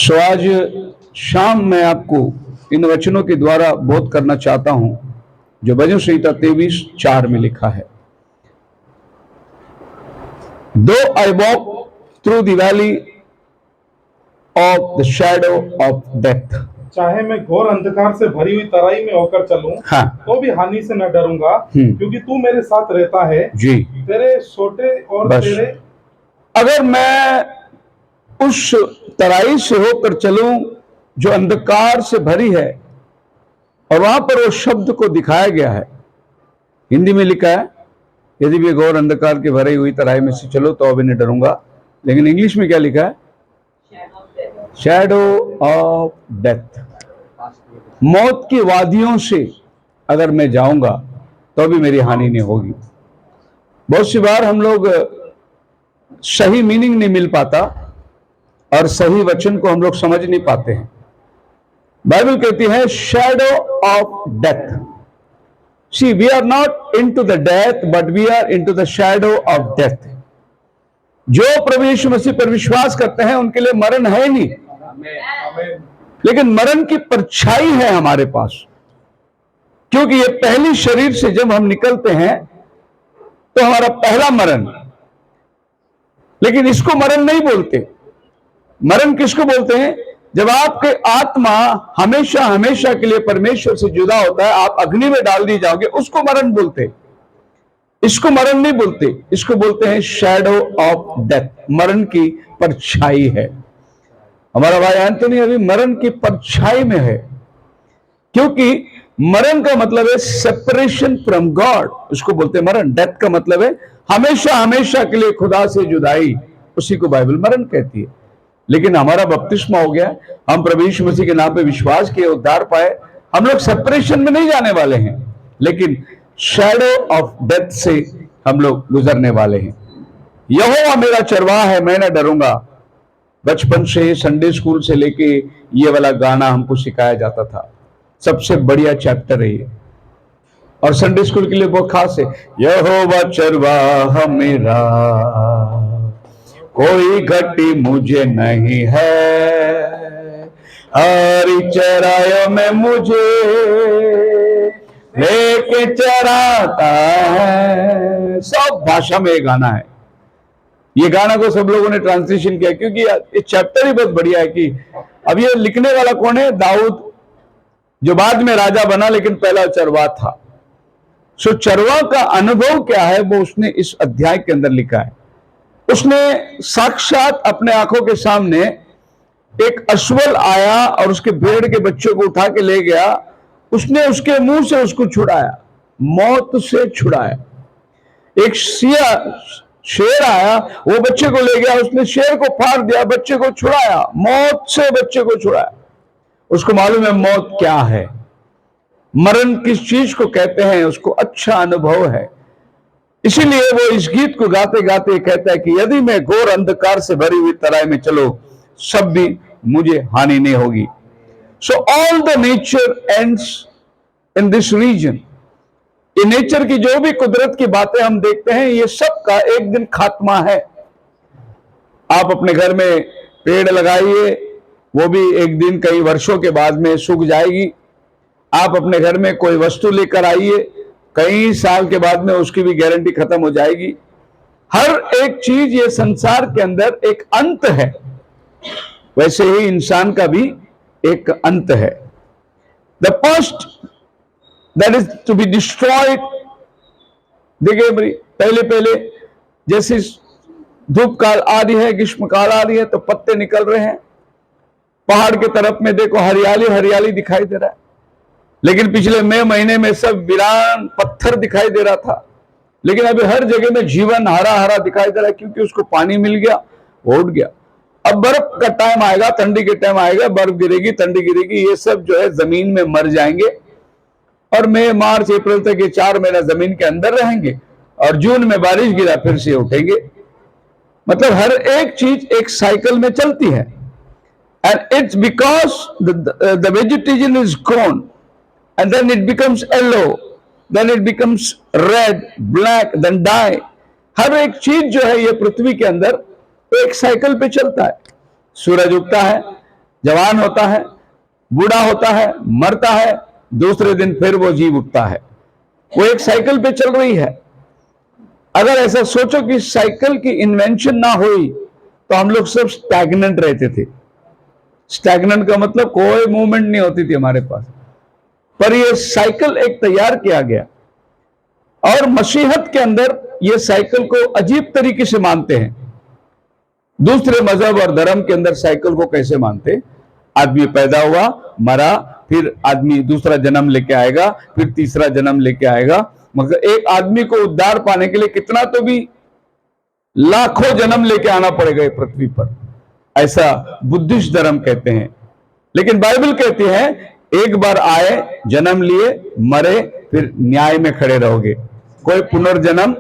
आज शाम मैं आपको इन वचनों के द्वारा बोध करना चाहता हूं जो भजन संहिता 23:4 में लिखा है। दो I walk through the valley of the shadow of death, चाहे मैं घोर अंधकार से भरी हुई तराई में होकर चलूं, हाँ, तो भी हानि से न डरूंगा, क्योंकि तू मेरे साथ रहता है। जी, तेरे सोटे और बस। तेरे अगर मैं उस तराई से होकर चलूं जो अंधकार से भरी है, और वहां पर वो शब्द को दिखाया गया है, हिंदी में लिखा है यदि भी घोर अंधकार के भरी हुई तराई में से चलो तो अभी नहीं डरूंगा, लेकिन इंग्लिश में क्या लिखा है? शैडो ऑफ डेथ, मौत की वादियों से अगर मैं जाऊंगा तो भी मेरी हानि नहीं होगी। बहुत सी बार हम लोग सही मीनिंग नहीं मिल पाता और सही वचन को हम लोग समझ नहीं पाते हैं। बाइबल कहती है shadow of death. See we are not into the death but we are into the shadow of death. जो प्रभु यीशु मसीह पर विश्वास करते हैं उनके लिए मरण है नहीं, लेकिन मरण की परछाई है हमारे पास, क्योंकि ये पहली शरीर से जब हम निकलते हैं तो हमारा पहला मरण, लेकिन इसको मरण नहीं बोलते। मरण किसको बोलते हैं? जब आपके आत्मा हमेशा हमेशा के लिए परमेश्वर से जुदा होता है, आप अग्नि में डाल दिए जाओगे, उसको मरण बोलते। इसको मरण नहीं बोलते, इसको बोलते हैं शैडो ऑफ डेथ, मरण की परछाई है। हमारा भाई एंथोनी अभी मरण की परछाई में है, क्योंकि मरण का मतलब है सेपरेशन फ्रॉम गॉड, उसको बोलते हैं मरण। डेथ का मतलब है हमेशा हमेशा के लिए खुदा से जुदाई, उसी को बाइबल मरण कहती है। लेकिन हमारा बपतिस्मा हो गया, हम प्रभु यीशु मसीह के नाम पे विश्वास किए, उद्धार पाए, हम लोग सेपरेशन में नहीं जाने वाले हैं, लेकिन शैडो ऑफ डेथ से हम लोग गुजरने वाले हैं। यहोवा मेरा चरवाहा है, मैं न डरूंगा। बचपन से संडे स्कूल से लेके ये वाला गाना हमको सिखाया जाता था, सबसे बढ़िया चैप्टर है ये, और संडे स्कूल के लिए बहुत खास है। यहोवा चरवाहा मेरा, कोई घटी मुझे नहीं है, हरी चराइयों में मुझे लेके चराता है। सब भाषा में ये गाना है। ये गाना को सब लोगों ने ट्रांसलेशन किया, क्योंकि ये चैप्टर ही बहुत बढ़िया है। कि अब ये लिखने वाला कौन है? दाऊद, जो बाद में राजा बना, लेकिन पहला चरवा था। सो चरवा का अनुभव क्या है वो उसने इस अध्याय के अंदर लिखा है। उसने साक्षात अपने आंखों के सामने एक अश्वल आया और उसके भेड़ के बच्चों को उठा के ले गया, उसने उसके मुंह से उसको छुड़ाया, मौत से छुड़ाया। एक शेर आया, वो बच्चे को ले गया, उसने शेर को फाड़ दिया, बच्चे को छुड़ाया, मौत से बच्चे को छुड़ाया। उसको मालूम है मौत क्या है, मरण किस चीज को कहते हैं, उसको अच्छा अनुभव है। इसीलिए वो इस गीत को गाते गाते कहता है कि यदि मैं घोर अंधकार से भरी हुई तराई में चलो, सब भी मुझे हानि नहीं होगी। So all the nature ends in this reason. ये नेचर की जो भी कुदरत की बातें हम देखते हैं, ये सब का एक दिन खात्मा है। आप अपने घर में पेड़ लगाइए, वो भी एक दिन कई वर्षों के बाद में सूख जाएगी। आप अपने घर में कोई वस्तु लेकर आइए, कई साल के बाद में उसकी भी गारंटी खत्म हो जाएगी। हर एक चीज ये संसार के अंदर एक अंत है, वैसे ही इंसान का भी एक अंत है। The first that is to be destroyed. देखिए पहले पहले जैसे धूप काल आ रही है, ग्रीष्म काल आ रही है, तो पत्ते निकल रहे हैं। पहाड़ के तरफ में देखो हरियाली हरियाली दिखाई दे रहा है, लेकिन पिछले मई महीने में सब वीरान पत्थर दिखाई दे रहा था। लेकिन अभी हर जगह में जीवन हरा हरा दिखाई दे रहा है, क्योंकि उसको पानी मिल गया, वो उठ गया। अब बर्फ का टाइम आएगा, ठंडी के टाइम आएगा, बर्फ गिरेगी, ठंडी गिरेगी, ये सब जो है जमीन में मर जाएंगे, और मई मार्च अप्रैल तक ये 4 महीना जमीन के अंदर रहेंगे, और जून में बारिश गिरा फिर से उठेंगे। मतलब हर एक चीज एक साइकिल में चलती है। And it's because the vegetation is grown and then it becomes yellow, then it becomes red, black, then die. हर एक चीज जो है ये पृथ्वी के अंदर एक साइकिल पे चलता है। सूरज उगता है, जवान होता है, बूढ़ा होता है, मरता है, दूसरे दिन फिर वो जी उठता है। वो एक साइकिल पे चल रही है। अगर ऐसा सोचो कि साइकिल की इन्वेंशन ना हुई तो हम लोग सब स्टैग्नेंट रहते थे। स्टैग्नेंट का मतलब कोई मूवमेंट नहीं होती थी हमारे पास। पर ये साइकिल एक तैयार किया गया, और मसीहत के अंदर ये साइकिल को अजीब तरीके से मानते हैं। दूसरे मजहब और धर्म के अंदर साइकिल को कैसे मानते? आदमी पैदा हुआ, मरा, फिर आदमी दूसरा जन्म लेके आएगा, फिर तीसरा जन्म लेके आएगा। मगर एक आदमी को उद्धार पाने के लिए कितना तो भी लाखों जन्म लेके आना पड़ेगा पृथ्वी पर, ऐसा बुद्धिस्ट धर्म कहते हैं। लेकिन बाइबल कहती है एक बार आए, जन्म लिए, मरे, फिर न्याय में खड़े रहोगे। कोई पुनर्जन्म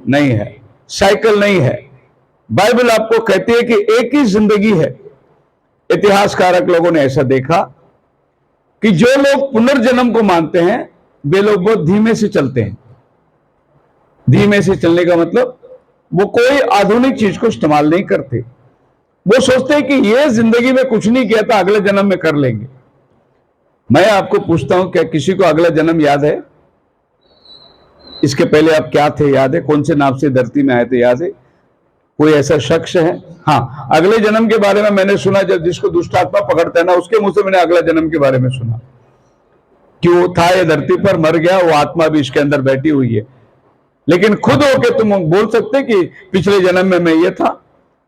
नहीं है, साइकिल नहीं है। बाइबल आपको कहती है कि एक ही जिंदगी है। इतिहासकारक लोगों ने ऐसा देखा कि जो लोग पुनर्जन्म को मानते हैं वे लोग बहुत धीमे से चलते हैं। धीमे से चलने का मतलब वो कोई आधुनिक चीज को इस्तेमाल नहीं करते। वो सोचते हैं कि ये जिंदगी में कुछ नहीं किया था, अगले जन्म में कर लेंगे। मैं आपको पूछता हूं, क्या किसी को अगला जन्म याद है? इसके पहले आप क्या थे याद है? कौन से नाम से धरती में आए थे याद है? कोई ऐसा शख्स है? हाँ, अगले जन्म के बारे में मैंने सुना, जब जिसको दुष्ट आत्मा पकड़ता है ना, उसके मुंह से मैंने अगला जन्म के बारे में सुना कि वो था ये धरती पर, मर गया, वो आत्मा भी इसके अंदर बैठी हुई है। लेकिन खुद होके तुम बोल सकते कि पिछले जन्म में मैं ये था?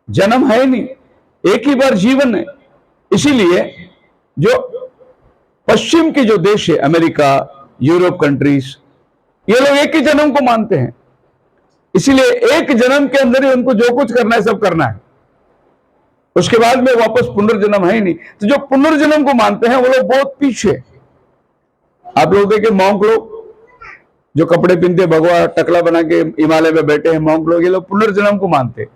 जन्म है नहीं, एक ही बार जीवन है। इसीलिए जो पश्चिम के जो देश है, अमेरिका, यूरोप कंट्रीज, ये लोग एक ही जन्म को मानते हैं। इसीलिए एक जन्म के अंदर ही उनको जो कुछ करना है सब करना है, उसके बाद में वापस पुनर्जन्म है ही नहीं। तो जो पुनर्जन्म को मानते हैं वो लोग बहुत पीछे। आप लोग देखे मॉन्क लोग जो कपड़े पहनते, भगवा टकला बना के हिमालय में बैठे हैं मॉन्क लोग, ये लोग पुनर्जन्म को मानते हैं।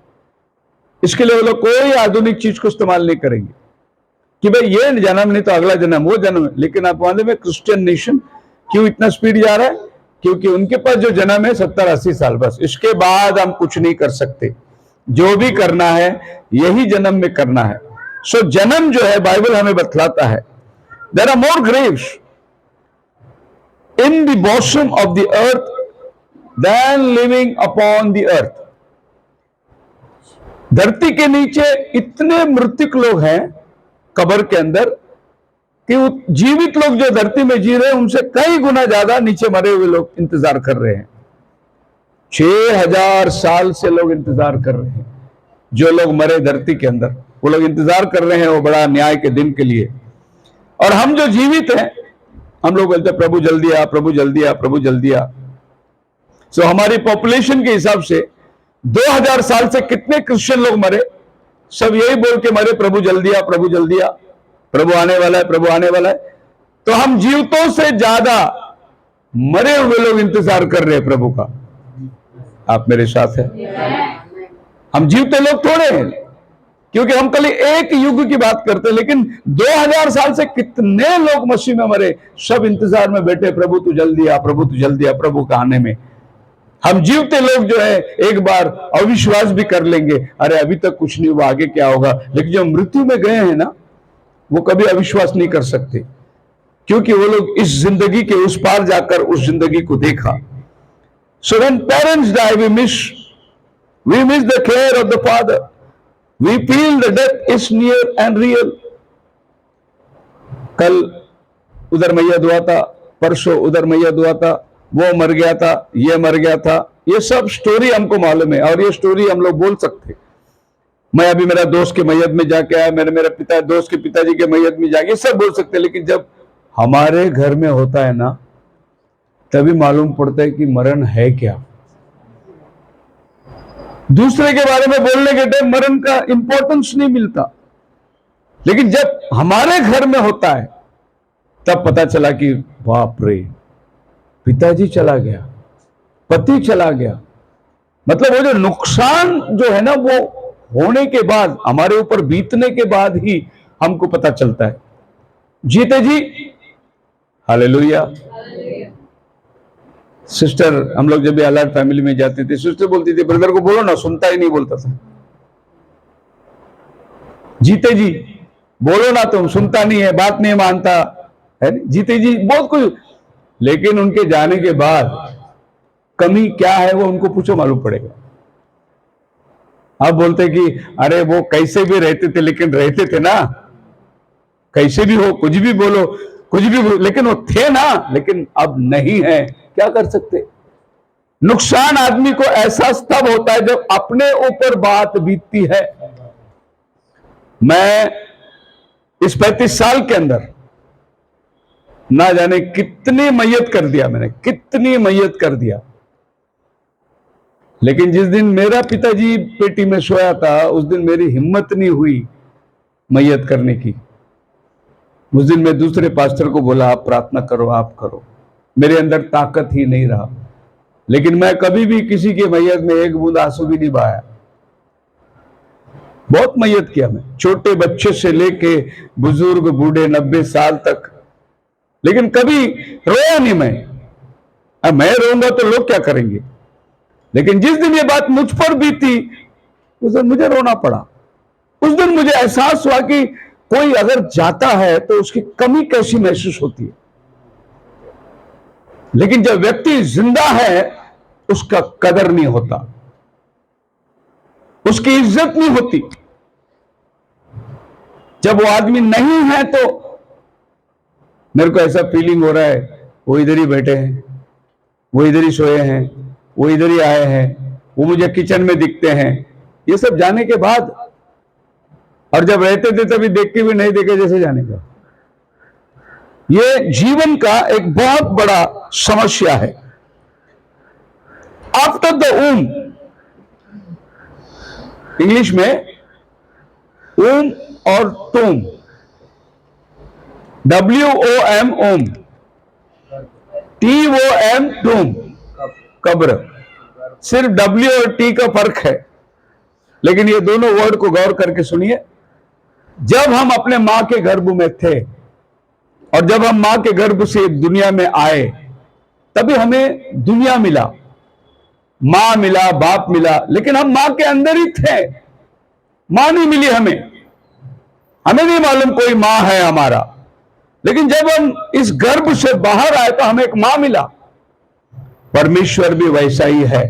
इसके लिए वो लोग कोई आधुनिक चीज को इस्तेमाल नहीं करेंगे कि भाई ये जन्म नहीं तो अगला जन्म, वो जन्म है। लेकिन आप मालूम है क्रिश्चियन नेशन क्यों इतना स्पीड जा रहा है? क्योंकि उनके पास जो जन्म है 70-80 साल, बस इसके बाद हम कुछ नहीं कर सकते। जो भी करना है यही जन्म में करना है। सो जन्म जो है बाइबल हमें बतलाता है, there are more graves in the bottom of the earth than living upon the earth. धरती के नीचे इतने मृतक लोग हैं कब्र के अंदर कि वो जीवित लोग जो धरती में जी रहे हैं उनसे कई गुना ज्यादा नीचे मरे हुए लोग इंतजार कर रहे हैं। 6000 साल से लोग इंतजार कर रहे हैं। जो लोग मरे धरती के अंदर, वो लोग इंतजार कर रहे हैं वो बड़ा न्याय के दिन के लिए। और हम जो जीवित हैं, हम लोग बोलते हैं प्रभु जल्दी आ, प्रभु जल्दी आ, प्रभु जल्दी आ। सो हमारी पॉपुलेशन के हिसाब से 2000 साल से कितने क्रिश्चियन लोग मरे? सब यही बोल के मरे, प्रभु जल्दी आ, प्रभु जल्दी आ, प्रभु आने वाला है, प्रभु आने वाला है। तो हम जीवितों से ज्यादा मरे हुए लोग इंतजार कर रहे हैं प्रभु का। आप मेरे साथ हैं? हम जीवते लोग थोड़े हैं, क्योंकि हम कल एक युग की बात करते हैं, लेकिन 2000 साल से कितने लोग मसीह में मरे, सब इंतजार में बैठे, प्रभु तू जल्दी आ, प्रभु तू जल्दी आ, प्रभु का आने में। हम जीवते लोग जो है एक बार अविश्वास भी कर लेंगे, अरे अभी तक कुछ नहीं हुआ, आगे क्या होगा। लेकिन जो मृत्यु में गए हैं ना, वो कभी अविश्वास नहीं कर सकते, क्योंकि वो लोग इस जिंदगी के उस पार जाकर उस जिंदगी को देखा। So when parents die we miss the care of the father, we feel the death is near and real. कल उधर मैया दुआ था, परसों उधर मैया दुआ था, वो मर गया था, ये मर गया था। ये सब स्टोरी हमको मालूम है और ये स्टोरी हम लोग बोल सकते। मैं अभी मेरा दोस्त के मैयत में जाके आया, मेरे दोस्त के पिताजी के मैयत में जाके, सब बोल सकते हैं। लेकिन जब हमारे घर में होता है ना, तभी मालूम पड़ता है कि मरण है क्या। दूसरे के बारे में बोलने के टाइम मरण का इंपॉर्टेंस नहीं मिलता, लेकिन जब हमारे घर में होता है तब पता चला कि बाप रे, पिताजी चला गया, पति चला गया। मतलब वो जो नुकसान जो है ना, वो होने के बाद, हमारे ऊपर बीतने के बाद ही हमको पता चलता है। जीते जी हालेलुया। सिस्टर, हम लोग जब भी अलर्ट फैमिली में जाते थे, सिस्टर बोलती थी ब्रदर को बोलो ना, सुनता ही नहीं, बोलता था जीते जी। बोलो ना, तुम सुनता नहीं है, बात नहीं मानता है, जीते जी बहुत कुछ। लेकिन उनके जाने के बाद कमी क्या है वो उनको पूछो, मालूम पड़ेगा। आप बोलते कि अरे वो कैसे भी रहते थे, लेकिन रहते थे ना, कैसे भी हो, कुछ भी बोलो, कुछ भी बोलो, लेकिन वो थे ना, लेकिन अब नहीं है, क्या कर सकते। नुकसान आदमी को एहसास तब होता है जब अपने ऊपर बात बीतती है। मैं इस 35 साल के अंदर ना जाने कितनी मैयत कर दिया मैंने, कितनी मैयत कर दिया। लेकिन जिस दिन मेरा पिताजी पेटी में सोया था, उस दिन मेरी हिम्मत नहीं हुई मैयत करने की। उस दिन मैं दूसरे पास्टर को बोला, आप प्रार्थना करो, आप करो। मेरे अंदर ताकत ही नहीं रहा। लेकिन मैं कभी भी किसी के मैयत में एक बूंद आंसू भी नहीं बहाया। बहुत मैयत किया मैं, छोटे बच्चे से लेके बुजुर्ग बूढ़े 90 साल तक, लेकिन कभी रोया नहीं मैं। अब मैं रोऊंगा तो लोग क्या करेंगे। लेकिन जिस दिन ये बात मुझ पर बीती, उस दिन मुझे रोना पड़ा। उस दिन मुझे एहसास हुआ कि कोई अगर जाता है तो उसकी कमी कैसी महसूस होती है, लेकिन जब व्यक्ति जिंदा है उसका कदर नहीं होता, उसकी इज्जत नहीं होती। जब वो आदमी नहीं है तो मेरे को ऐसा फीलिंग हो रहा है, वो इधर ही बैठे हैं, वो इधर ही सोए हैं, वो इधर ही आए हैं, वो मुझे किचन में दिखते हैं। ये सब जाने के बाद, और जब रहते थे तभी देख के भी नहीं देखे जैसे जाने का। ये जीवन का एक बहुत बड़ा समस्या है। आफ्टर द ऊम, इंग्लिश में ऊम और टूम, WOM ओम, TOM टूम, कब्र। सिर्फ W और T का फर्क है, लेकिन ये दोनों वर्ड को गौर करके सुनिए। जब हम अपने मां के गर्भ में थे और जब हम मां के गर्भ से दुनिया में आए, तभी हमें दुनिया मिला, मां मिला, बाप मिला, लेकिन हम मां के अंदर ही थे। मां नहीं मिली हमें नहीं मालूम कोई मां है हमारा। लेकिन जब हम इस गर्भ से बाहर आए तो हमें एक मां मिला। परमेश्वर भी वैसा ही है।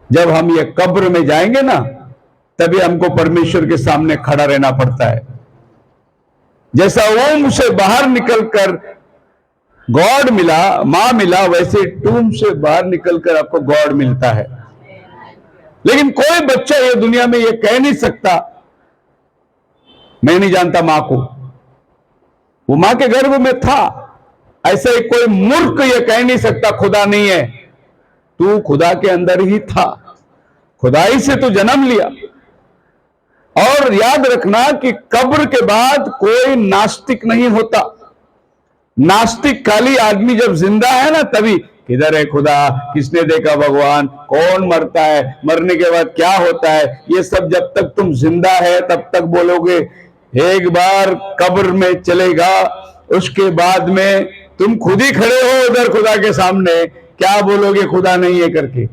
जब हम ये कब्र में जाएंगे ना, तभी हमको परमेश्वर के सामने खड़ा रहना पड़ता है। जैसा ओम से बाहर निकलकर गॉड मिला, मां मिला, वैसे टूम से बाहर निकलकर आपको गॉड मिलता है। लेकिन कोई बच्चा ये दुनिया में ये कह नहीं सकता मैं नहीं जानता मां को। वो मां के गर्भ में था। ऐसे ही कोई मूर्ख ये कह नहीं सकता खुदा नहीं है। तू खुदा के अंदर ही था, खुदाई से तू जन्म लिया। और याद रखना कि कब्र के बाद कोई नास्तिक नहीं होता। नास्तिक खाली आदमी जब जिंदा है ना, तभी किधर है खुदा, किसने देखा भगवान, कौन मरता है, मरने के बाद क्या होता है, ये सब जब तक तुम जिंदा है तब तक बोलोगे। एक बार कब्र में चलेगा, उसके बाद में तुम खुद ही खड़े हो उधर खुदा के सामने, क्या बोलोगे खुदा नहीं है करके?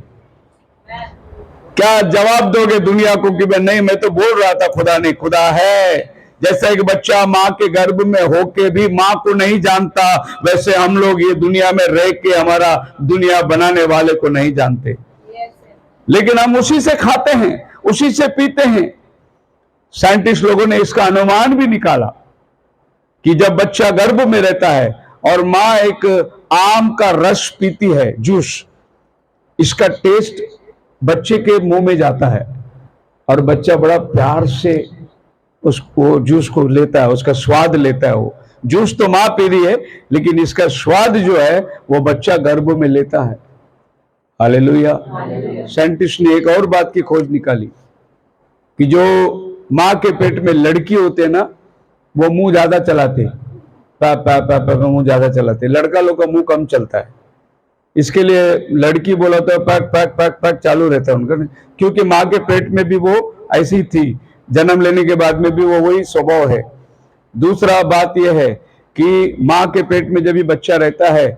क्या जवाब दोगे दुनिया को कि नहीं, मैं तो बोल रहा था खुदा नहीं, खुदा है। जैसा एक बच्चा मां के गर्भ में होके भी मां को नहीं जानता, वैसे हम लोग ये दुनिया में रह के हमारा दुनिया बनाने वाले को नहीं जानते। लेकिन हम उसी से खाते हैं, उसी से पीते हैं। साइंटिस्ट लोगों ने इसका अनुमान भी निकाला कि जब बच्चा गर्भ में रहता है और मां एक आम का रस पीती है, जूस, इसका टेस्ट बच्चे के मुंह में जाता है और बच्चा बड़ा प्यार से उसको जूस को लेता है, उसका स्वाद लेता है। वो जूस तो मां पी रही है, लेकिन इसका स्वाद जो है वो बच्चा गर्भ में लेता है। हालेलुया। साइंटिस्ट ने एक और बात की खोज निकाली कि जो मां के पेट में लड़की होते हैं ना, वो मुंह ज्यादा चलाते, मुंह ज्यादा चलाते। लड़का लोग का मुंह कम चलता है। इसके लिए लड़की बोला तो पैक पैक पैक पैक चालू रहता है उनका, क्योंकि मां के पेट में भी वो ऐसी थी, जन्म लेने के बाद में भी वो वही स्वभाव है। दूसरा बात यह है कि मां के पेट में जब भी बच्चा रहता है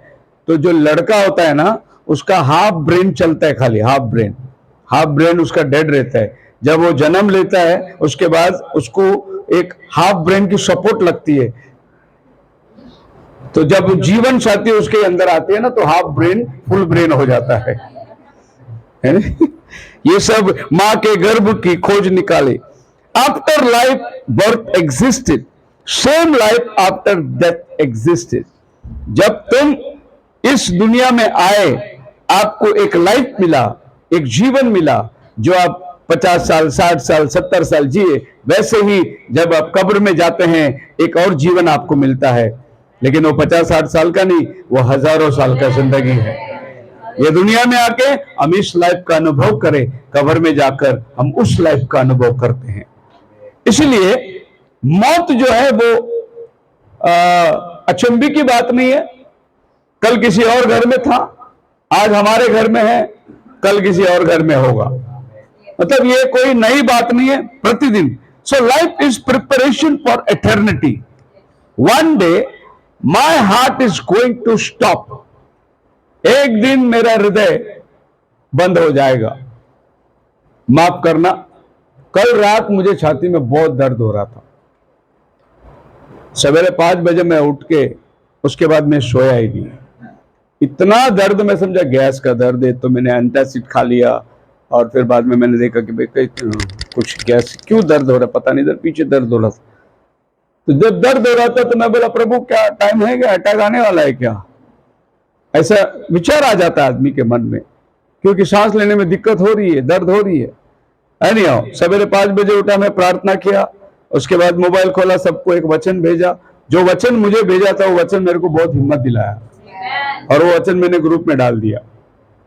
तो जो लड़का होता है ना, उसका हाफ ब्रेन चलता है, खाली हाफ ब्रेन उसका डेड रहता है। जब वो जन्म लेता है उसके बाद उसको एक हाफ ब्रेन की सपोर्ट लगती है। तो जब जीवन साथी उसके अंदर आती है ना, तो हाफ ब्रेन फुल ब्रेन हो जाता है ना? ये सब मां के गर्भ की खोज निकाली। After life birth existed, same life after death existed. जब तुम इस दुनिया में आए, आपको एक लाइफ मिला, एक जीवन मिला, जो आप 50 साल, 60 साल, 70 साल जिए। वैसे ही जब आप कब्र में जाते हैं, एक और जीवन आपको मिलता है, लेकिन वो 50-60 साल का नहीं, वो हजारों साल का जिंदगी है। ये दुनिया में आके हम इस लाइफ का अनुभव करें, कब्र में जाकर हम उस लाइफ का अनुभव करते हैं। इसलिए मौत जो है वो अचंभे की बात नहीं है। कल किसी और घर में था, आज हमारे घर में है, कल किसी और घर में होगा। मतलब ये कोई नई बात नहीं है, प्रतिदिन। So life is preparation for eternity. One day my heart is going to stop. एक दिन मेरा हृदय बंद हो जाएगा। माफ करना, कल रात मुझे छाती में बहुत दर्द हो रहा था। सवेरे 5 बजे मैं उठ के, उसके बाद मैं सोया ही नहीं। इतना दर्द, मैं समझा गैस का दर्द है, तो मैंने एंटासिड खा लिया। और फिर बाद में मैंने देखा कि भाई कुछ गैस, क्यों दर्द हो रहा, पता नहीं, इधर पीछे दर्द हो रहा था। तो जब दर्द हो रहा था तो मैं बोला, प्रभु क्या टाइम है, क्या अटैक आने वाला है क्या? ऐसा विचार आ जाता है आदमी के मन में, क्योंकि सांस लेने में दिक्कत हो रही है, दर्द हो रही है। नहीं आओ, सवेरे 5 बजे उठा, मैं प्रार्थना किया, उसके बाद मोबाइल खोला, सबको एक वचन भेजा। जो वचन मुझे भेजा था, वो वचन मेरे को बहुत हिम्मत दिलाया, और वो वचन मैंने ग्रुप में डाल दिया।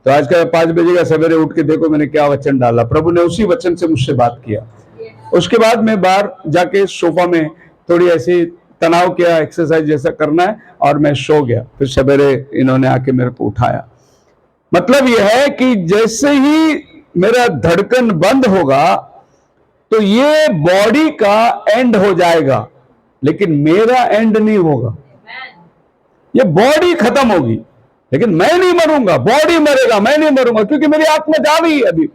तो आज का 5 बजे का सवेरे उठ के देखो मैंने क्या वचन डाला। प्रभु ने उसी वचन से मुझसे बात किया। उसके बाद मैं बाहर जाके सोफा में थोड़ी ऐसी तनाव किया, एक्सरसाइज जैसा करना है, और मैं सो गया। फिर सवेरे इन्होंने आके मेरे को उठाया। मतलब यह है कि जैसे ही मेरा धड़कन बंद होगा, तो ये बॉडी का एंड हो जाएगा, लेकिन मेरा एंड नहीं होगा। ये बॉडी खत्म होगी, लेकिन मैं नहीं मरूंगा। बॉडी मरेगा, मैं नहीं मरूंगा, क्योंकि मेरी आत्मा जा रही है अभी,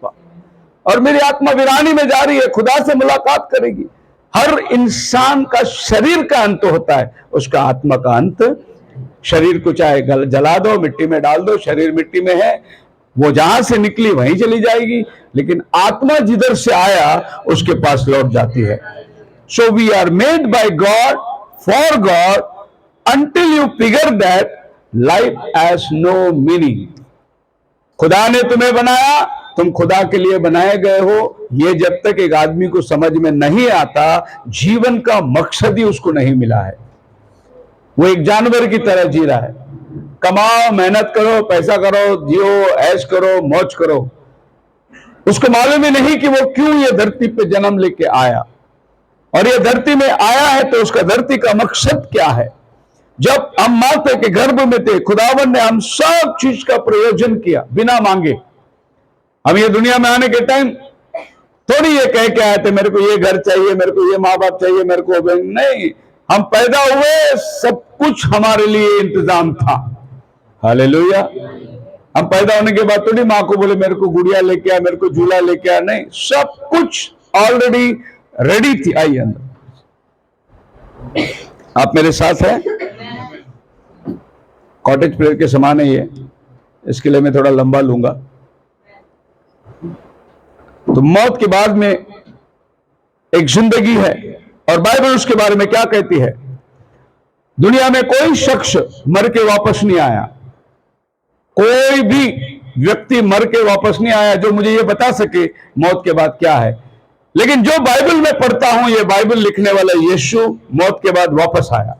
और मेरी आत्मा वीरानी में जा रही है, खुदा से मुलाकात करेगी। हर इंसान का शरीर का अंत होता है, उसका आत्मा का अंत। शरीर को चाहे जला दो, मिट्टी में डाल दो, शरीर मिट्टी में है, वो जहां से निकली वहीं चली जाएगी, लेकिन आत्मा जिधर से आया उसके पास लौट जाती है। So we are made by God for God until you figure that life has no meaning। खुदा ने तुम्हें बनाया, तुम खुदा के लिए बनाए गए हो। ये जब तक एक आदमी को समझ में नहीं आता, जीवन का मकसद ही उसको नहीं मिला है। वो एक जानवर की तरह जी रहा है। कमाओ, मेहनत करो, पैसा करो, जियो, ऐश करो, मौज करो। उसको मालूम ही नहीं कि वो क्यों ये धरती पे जन्म लेके आया, और ये धरती में आया है तो उसका धरती का मकसद क्या है। जब हम माता के गर्भ में थे, खुदावन ने हम सब चीज का प्रयोजन किया बिना मांगे। हम ये दुनिया में आने के टाइम थोड़ी ये कह के आए थे, मेरे को ये घर चाहिए, मेरे को ये माँ बाप चाहिए, मेरे को नहीं। हम पैदा हुए, सब कुछ हमारे लिए इंतजाम था। हालेलुया। हम पैदा होने के बाद थोड़ी माँ को बोले मेरे को गुड़िया लेके आ, मेरे को झूला लेके आ, नहीं, सब कुछ ऑलरेडी रेडी थी। आइए अंदर, आप मेरे साथ हैं। कॉटेज प्रेयर के समान है ये, इसके लिए मैं थोड़ा लंबा लूंगा। तो मौत के बाद में एक जिंदगी है, और बाइबल उसके बारे में क्या कहती है। दुनिया में कोई शख्स मर के वापस नहीं आया, कोई भी व्यक्ति मर के वापस नहीं आया जो मुझे ये बता सके मौत के बाद क्या है। लेकिन जो बाइबल में पढ़ता हूं, ये बाइबल लिखने वाला यीशु मौत के बाद वापस आया,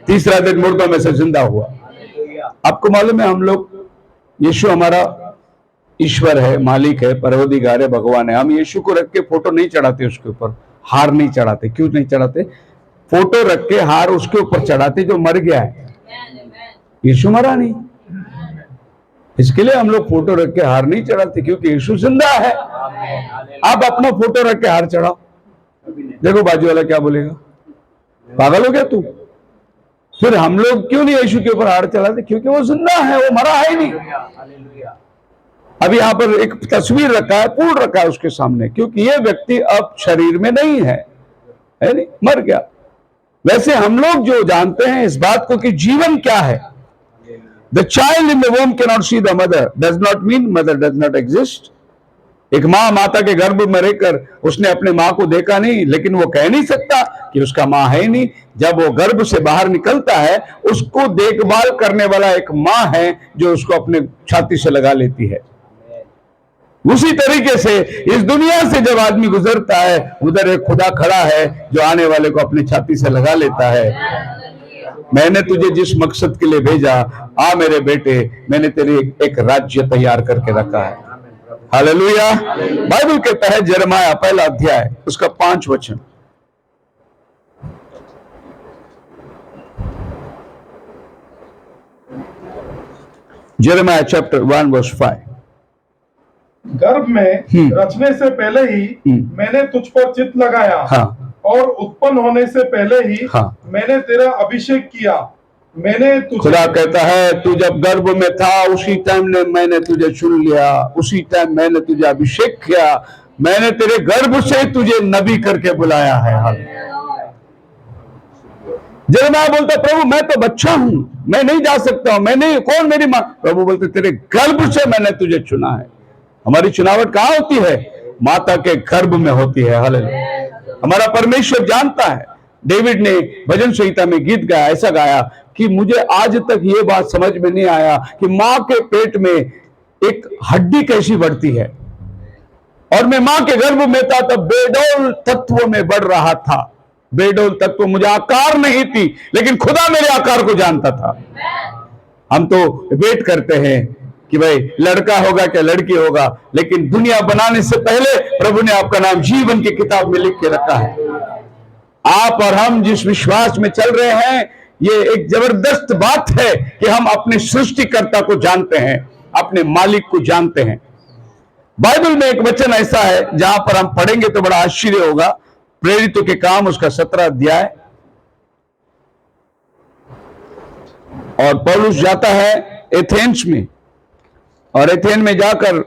तीसरा दिन मुर्दों में से जिंदा हुआ। आपको मालूम है, हम लोग, यीशु हमारा ईश्वर है, मालिक है, परवरदिगार है, भगवान है। हम यीशु को रख के फोटो नहीं चढ़ाते, उसके ऊपर हार नहीं चढ़ाते। क्यों नहीं चढ़ाते? फोटो रख के हार उसके ऊपर चढ़ाते जो मर गया है। यीशु मरा नहीं, इसके लिए हम लोग फोटो रख के हार नहीं चढ़ाते, क्योंकि यीशु जिंदा है। आप अपना फोटो रख के हार चढ़ाओ, देखो बाजू वाला क्या बोलेगा, पागल हो गया तू। फिर हम लोग क्यों नहीं यीशु के ऊपर हार चढ़ाते? क्योंकि वो जिंदा है, वो मरा है नहीं। अभी यहां पर एक तस्वीर रखा है, फूल रखा है उसके सामने, क्योंकि ये व्यक्ति अब शरीर में नहीं है, है नहीं, मर गया। वैसे हम लोग जो जानते हैं इस बात को कि जीवन क्या है, the child in the वोम can not see the mother does not mean mother does not exist. एक माँ माता के गर्भ में रहकर उसने अपने माँ को देखा नहीं, लेकिन वो कह नहीं सकता कि उसका माँ है ही नहीं। जब वो गर्भ से बाहर निकलता है, उसको देखभाल करने वाला एक माँ है जो उसको अपने छाती से लगा लेती है। उसी तरीके से इस दुनिया से जब आदमी गुजरता है, उधर एक खुदा खड़ा है जो आने वाले को अपनी छाती से लगा लेता है। मैंने तुझे जिस मकसद के लिए भेजा, आ मेरे बेटे, मैंने तेरे एक राज्य तैयार करके रखा है। हालेलुया। बाइबल कहता है, यिर्मयाह पहला अध्याय उसका 5 वचन, यिर्मयाह चैप्टर 1 वर्स 5। गर्भ में रचने से पहले ही मैंने तुझ पर चित्त लगाया, हाँ। और उत्पन्न होने से पहले ही हाँ। मैंने तेरा अभिषेक किया। मैंने तुझे, खुदा कहता है, तू जब गर्भ में था उसी टाइम ने मैंने तुझे चुन लिया, उसी टाइम मैंने तुझे अभिषेक किया, मैंने तेरे गर्भ से तुझे नबी करके बुलाया है। यिर्मयाह बोलता, प्रभु मैं तो बच्चा हूं, मैं नहीं जा सकता हूं, मैं नहीं, कौन मेरी मां? प्रभु बोलते, तेरे गर्भ से मैंने तुझे चुना है। हमारी चुनावट कहां होती है? माता के गर्भ में होती है। हालेलुया। हमारा परमेश्वर जानता है। डेविड ने भजन संहिता में गीत गाया, ऐसा गाया कि मुझे आज तक ये बात समझ में नहीं आया कि मां के पेट में एक हड्डी कैसी बढ़ती है, और मैं मां के गर्भ में था तब बेडौल तत्व में बढ़ रहा था। बेडौल तत्व, मुझे आकार नहीं थी, लेकिन खुदा मेरे आकार को जानता था। हम तो वेट करते हैं कि भाई लड़का होगा क्या लड़की होगा, लेकिन दुनिया बनाने से पहले प्रभु ने आपका नाम जीवन की किताब में लिख के रखा है। आप और हम जिस विश्वास में चल रहे हैं, ये एक जबरदस्त बात है कि हम अपने सृष्टिकर्ता को जानते हैं, अपने मालिक को जानते हैं। बाइबल में एक वचन ऐसा है जहां पर हम पढ़ेंगे तो बड़ा आश्चर्य होगा। प्रेरितों के काम उसका 17 अध्याय, और पौलुस जाता है एथेंस में, और एथेन में जाकर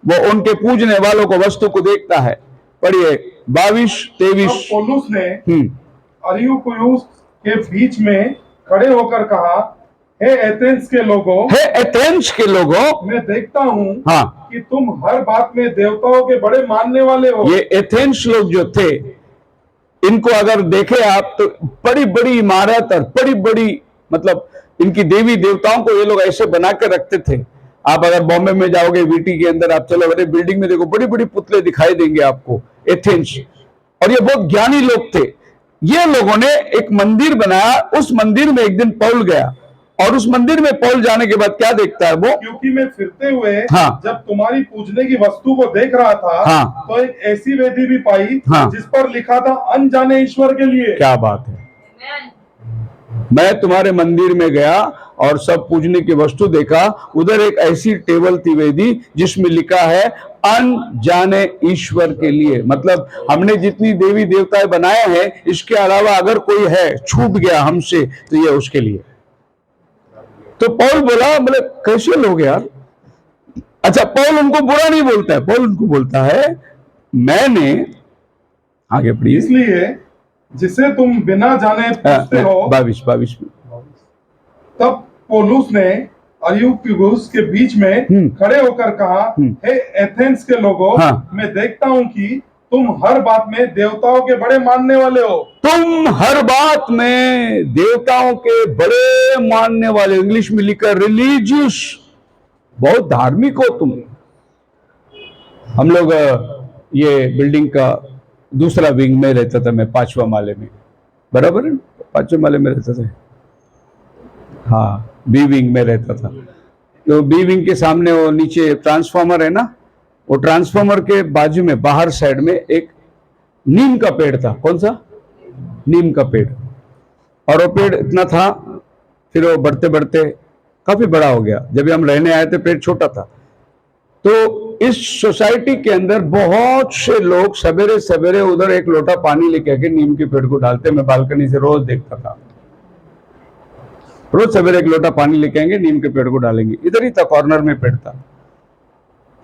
वो उनके पूजने वालों को वस्तु को देखता है। पढ़िए 22-23। पौलुस ने अरियुपगुस के बीच में खड़े होकर कहा, हे एथेंस के लोगों, हे एथेंस के लोगों, मैं देखता हूँ हाँ, कि तुम हर बात में देवताओं के बड़े मानने वाले हो। ये एथेंस लोग जो थे, इनको अगर देखे आप तो बड़ी बड़ी इमारत और बड़ी बड़ी, मतलब इनकी देवी देवताओं को ये लोग ऐसे बना के रखते थे। आप अगर बॉम्बे में जाओगे, वीटी के अंदर आप चलो, बड़े बिल्डिंग में देखो, बड़ी बड़ी पुतले दिखाई देंगे आपको, एथेंस। और ये बहुत ज्ञानी लोग थे। ये लोगों ने एक मंदिर बनाया। उस मंदिर में एक दिन पौल गया, और उस मंदिर में पौल जाने के बाद क्या देखता है वो, क्योंकि मैं फिरते हुए हाँ, जब तुम्हारी पूजने की वस्तु को देख रहा था, हाँ, तो एक ऐसी वेदी भी पाई, हाँ, जिस पर लिखा था अनजाने ईश्वर के लिए। क्या बात है। मैं तुम्हारे मंदिर में गया और सब पूजने की वस्तु देखा, उधर एक ऐसी टेबल थी वेदी जिसमें लिखा है अनजाने ईश्वर के लिए। मतलब हमने जितनी देवी देवताएं बनाए हैं, इसके अलावा अगर कोई है छूट गया हमसे तो ये उसके लिए। तो पौल बोला, बोले कैसे लोग यार। अच्छा, पौल उनको बुरा नहीं बोलता है, पौल उनको बोलता है मैंने, आगे पढ़िए, इसलिए जिसे तुम बिना जाने पूछते हो। 22 में तब पौलुस ने अरियुपगुस के बीच में खड़े होकर कहा, हे एथेंस के लोगों, हाँ, मैं देखता हूं कि तुम हर बात में देवताओं के बड़े मानने वाले हो। तुम हर बात में देवताओं के बड़े मानने वाले। इंग्लिश में लिखा रिलीजियस, बहुत धार्मिक हो तुम। हम लोग ये बिल्डिंग का दूसरा विंग में रहता था, मैं 5वां माले में, बराबर है, 5वें माले में रहता था। हाँ, बी विंग में रहता था। तो बी विंग के सामने वो नीचे ट्रांसफार्मर है ना, वो ट्रांसफार्मर के बाजू में बाहर साइड में एक नीम का पेड़ था। कौन सा? नीम का पेड़। और वो पेड़ इतना था, फिर वो बढ़ते बढ़ते काफी बड़ा हो गया। जब हम रहने आए थे पेड़ छोटा था। तो इस सोसाइटी के अंदर बहुत से लोग सवेरे सवेरे उधर एक लोटा पानी लेके आके नीम के पेड़ को डालते। मैं बालकनी से रोज देखता था, रोज सवेरे एक लोटा पानी लेके आएंगे, नीम के पेड़ को डालेंगे। इधर ही था, कॉर्नर में पेड़ था।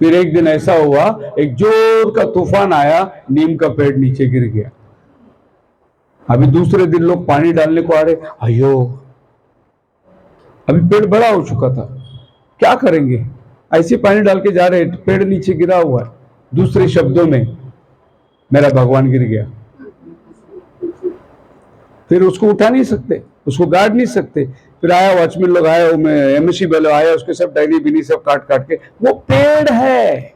फिर एक दिन ऐसा हुआ, एक जोर का तूफान आया, नीम का पेड़ नीचे गिर गया। अभी दूसरे दिन लोग पानी डालने को आ रहे, अयो अभी पेड़ बड़ा हो चुका था, क्या करेंगे, ऐसे पानी डाल के जा रहे, पेड़ नीचे गिरा हुआ है। दूसरे शब्दों में मेरा भगवान गिर गया, फिर उसको उठा नहीं सकते, उसको गाड़ नहीं सकते। फिर आया वॉचमैन लोग आया, एमएससी वाले आया, उसके सब डायरी बिनी सब काट काट के, वो पेड़ है,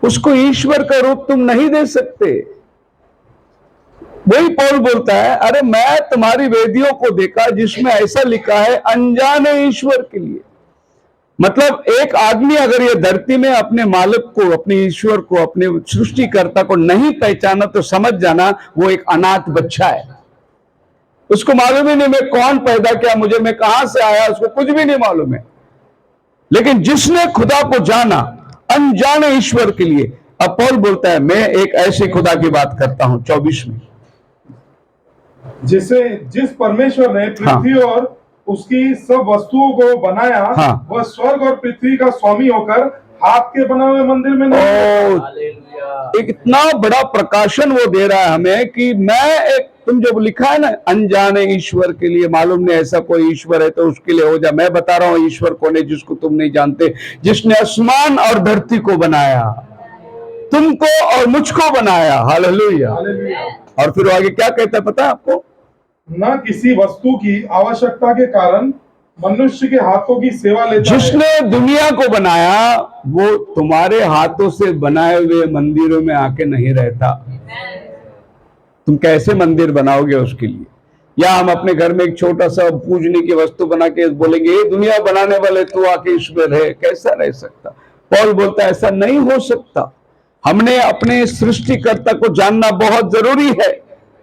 उसको ईश्वर का रूप तुम नहीं दे सकते। वही पौल बोलता है, अरे मैं तुम्हारी वेदियों को देखा जिसमें ऐसा लिखा है अनजाने ईश्वर के लिए। मतलब एक आदमी अगर ये धरती में अपने मालिक को, अपने ईश्वर को, अपने सृष्टिकर्ता को नहीं पहचाना तो समझ जाना वो एक अनाथ बच्चा है। उसको मालूम ही नहीं मैं कौन पैदा किया, मुझे मैं कहां से आया, उसको कुछ भी नहीं मालूम है। लेकिन जिसने खुदा को जाना अनजाने ईश्वर के लिए, अब पौल बोलता है मैं एक ऐसे खुदा की बात करता हूं 24 में, जिस परमेश्वर ने पृथ्वी और उसकी सब वस्तुओं को बनाया, हाँ। वह स्वर्ग और पृथ्वी का स्वामी होकर हाथ के बने हुए मंदिर में नहीं। एक इतना बड़ा प्रकाशन वो दे रहा है हमें कि मैं एक, तुम जो लिखा है ना अनजाने ईश्वर के लिए, मालूम नहीं ऐसा कोई ईश्वर है तो उसके लिए हो जा। मैं बता रहा हूं ईश्वर कौन है जिसको तुम नहीं जानते, जिसने आसमान और धरती को बनाया, तुमको और मुझको बनाया। हालेलुया। और फिर आगे क्या कहता है पता है आपको, न किसी वस्तु की आवश्यकता के कारण मनुष्य के हाथों की सेवा लेता है। जिसने दुनिया को बनाया वो तुम्हारे हाथों से बनाए हुए मंदिरों में आके नहीं रहता। तुम कैसे मंदिर बनाओगे उसके लिए? या हम अपने घर में एक छोटा सा पूजने की वस्तु बना के बोलेंगे ये दुनिया बनाने वाले तू आके ईश्वर है, कैसा रह सकता? पौल बोलता है ऐसा नहीं हो सकता। हमने अपने सृष्टिकर्ता को जानना बहुत जरूरी है।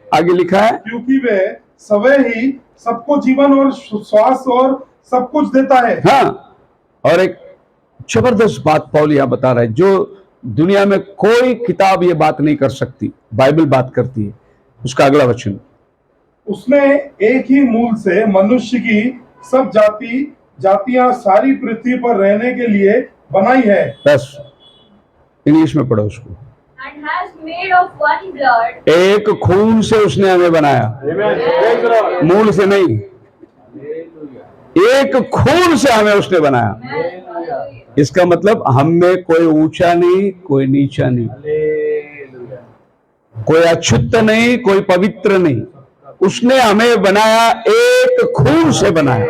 आगे लिखा है, क्योंकि वे स्वयं ही सबको जीवन और श्वास और सब कुछ देता है। हाँ, और एक जबरदस्त बात पौल यहां बता रहा है, जो दुनिया में कोई किताब ये बात नहीं कर सकती, बाइबल बात करती है। उसका अगला वचन, उसने एक ही मूल से मनुष्य की सब जातियां सारी पृथ्वी पर रहने के लिए बनाई है। बस इंग्लिश में पढ़ो उसको। And has made of one blood. एक खून से उसने हमें बनाया, मूल से नहीं, एक खून से हमें उसने बनाया। इसका मतलब हम में कोई ऊंचा नहीं, कोई नीचा नहीं, कोई अछूत नहीं, कोई पवित्र नहीं। उसने हमें बनाया, एक खून से बनाया।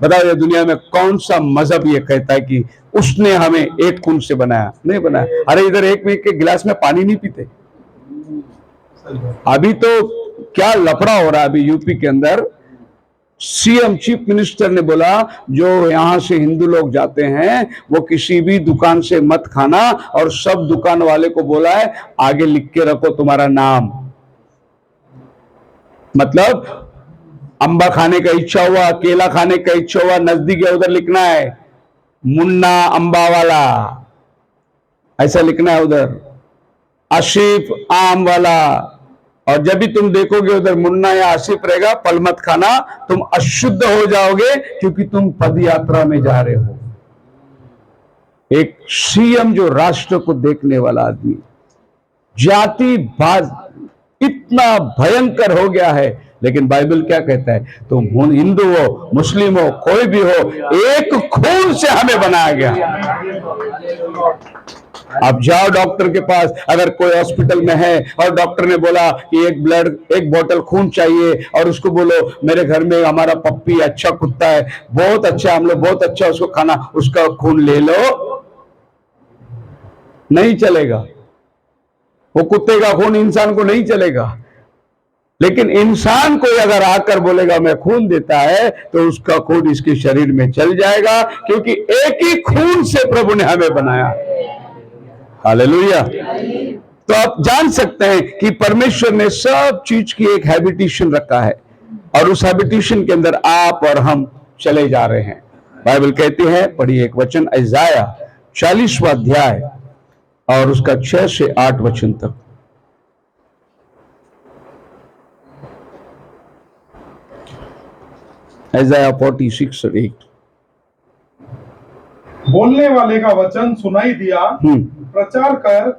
बताओ ये दुनिया में कौन सा मजहब ये कहता है कि उसने हमें एक खून से बनाया? नहीं बनाया। अरे इधर एक में के गिलास में पानी नहीं पीते। अभी तो क्या लफड़ा हो रहा है अभी यूपी के अंदर। सीएम चीफ मिनिस्टर ने बोला जो यहां से हिंदू लोग जाते हैं वो किसी भी दुकान से मत खाना, और सब दुकान वाले को बोला है आगे लिख के रखो तुम्हारा नाम। मतलब अंबा खाने का इच्छा हुआ, केला खाने का इच्छा हुआ, नजदीक है उधर लिखना है मुन्ना अंबा वाला, ऐसा लिखना है उधर। आसिफ आम वाला, और जब भी तुम देखोगे उधर मुन्ना या आसिफ रहेगा, फल मत खाना, तुम अशुद्ध हो जाओगे क्योंकि तुम पद यात्रा में जा रहे हो। एक सीएम जो राष्ट्र को देखने वाला आदमी, जातिवाद इतना भयंकर हो गया है। लेकिन बाइबल क्या कहता है, तुम हिंदू हो, मुस्लिम हो, कोई भी हो, एक खून से हमें बनाया गया। आप जाओ डॉक्टर के पास, अगर कोई हॉस्पिटल में है और डॉक्टर ने बोला कि एक बोतल खून चाहिए, और उसको बोलो मेरे घर में हमारा पप्पी अच्छा कुत्ता है, बहुत अच्छा, हम लोग बहुत अच्छा उसको खाना, उसका खून ले लो, नहीं चलेगा। वो कुत्ते का खून इंसान को नहीं चलेगा। लेकिन इंसान कोई अगर आकर बोलेगा मैं खून देता है तो उसका खून इसके शरीर में चल जाएगा, क्योंकि एक ही खून से प्रभु ने हमें बनाया। हालेलुया। तो आप जान सकते हैं कि परमेश्वर ने सब चीज की एक हैबिटेशन रखा है, और उस हैबिटेशन के अंदर आप और हम चले जा रहे हैं। बाइबल कहती है, पढ़िए एक वचन, इज़ाया 40वां अध्याय और उसका 6 से 8 वचन तक। इज़ाया 46 और 8। बोलने वाले का वचन सुनाई दिया, प्रचार कर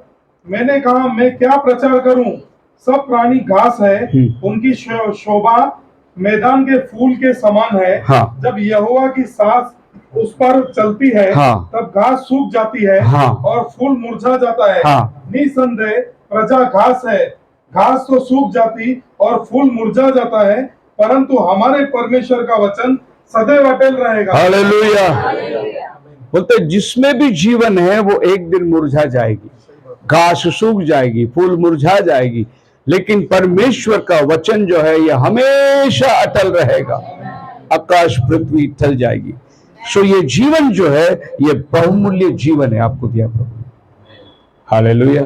मैंने कहा मैं क्या प्रचार करूं? सब प्राणी घास है, उनकी शोभा मैदान के फूल के समान है। हाँ। जब यहोवा की सांस उस पर चलती है, हाँ। तब घास सूख जाती है, हाँ। और फूल मुरझा जाता है। हाँ। निसंदेह प्रजा घास है, घास तो सूख जाती और फूल मुरझा जाता है, परंतु हमारे परमेश्वर का वचन सदैव अटल रहेगा। हालेलुया। बोलते जिसमें भी जीवन है वो एक दिन मुरझा जाएगी, घास सूख जाएगी, फूल मुरझा जाएगी, लेकिन परमेश्वर का वचन जो है ये हमेशा अटल रहेगा। आकाश पृथ्वी टल जाएगी। सो ये जीवन जो है ये बहुमूल्य जीवन है, आपको दिया प्रभु। हालेलुया।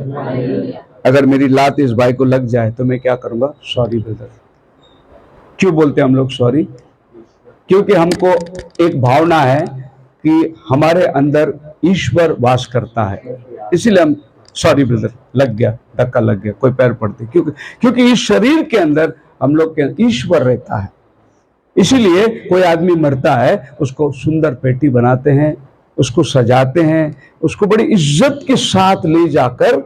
अगर मेरी लात इस भाई को लग जाए तो मैं क्या करूंगा? Sorry brother. क्यों बोलते हैं हम लोग सॉरी? क्योंकि हमको एक भावना है कि हमारे अंदर ईश्वर वास करता है, इसीलिए हम सॉरी ब्रदर, लग गया, धक्का लग गया, कोई पैर पड़ते, क्योंकि इस शरीर के अंदर हम लोग के ईश्वर रहता है। इसीलिए कोई आदमी मरता है, उसको सुंदर पेटी बनाते हैं, उसको सजाते हैं, उसको बड़ी इज्जत के साथ ले जाकर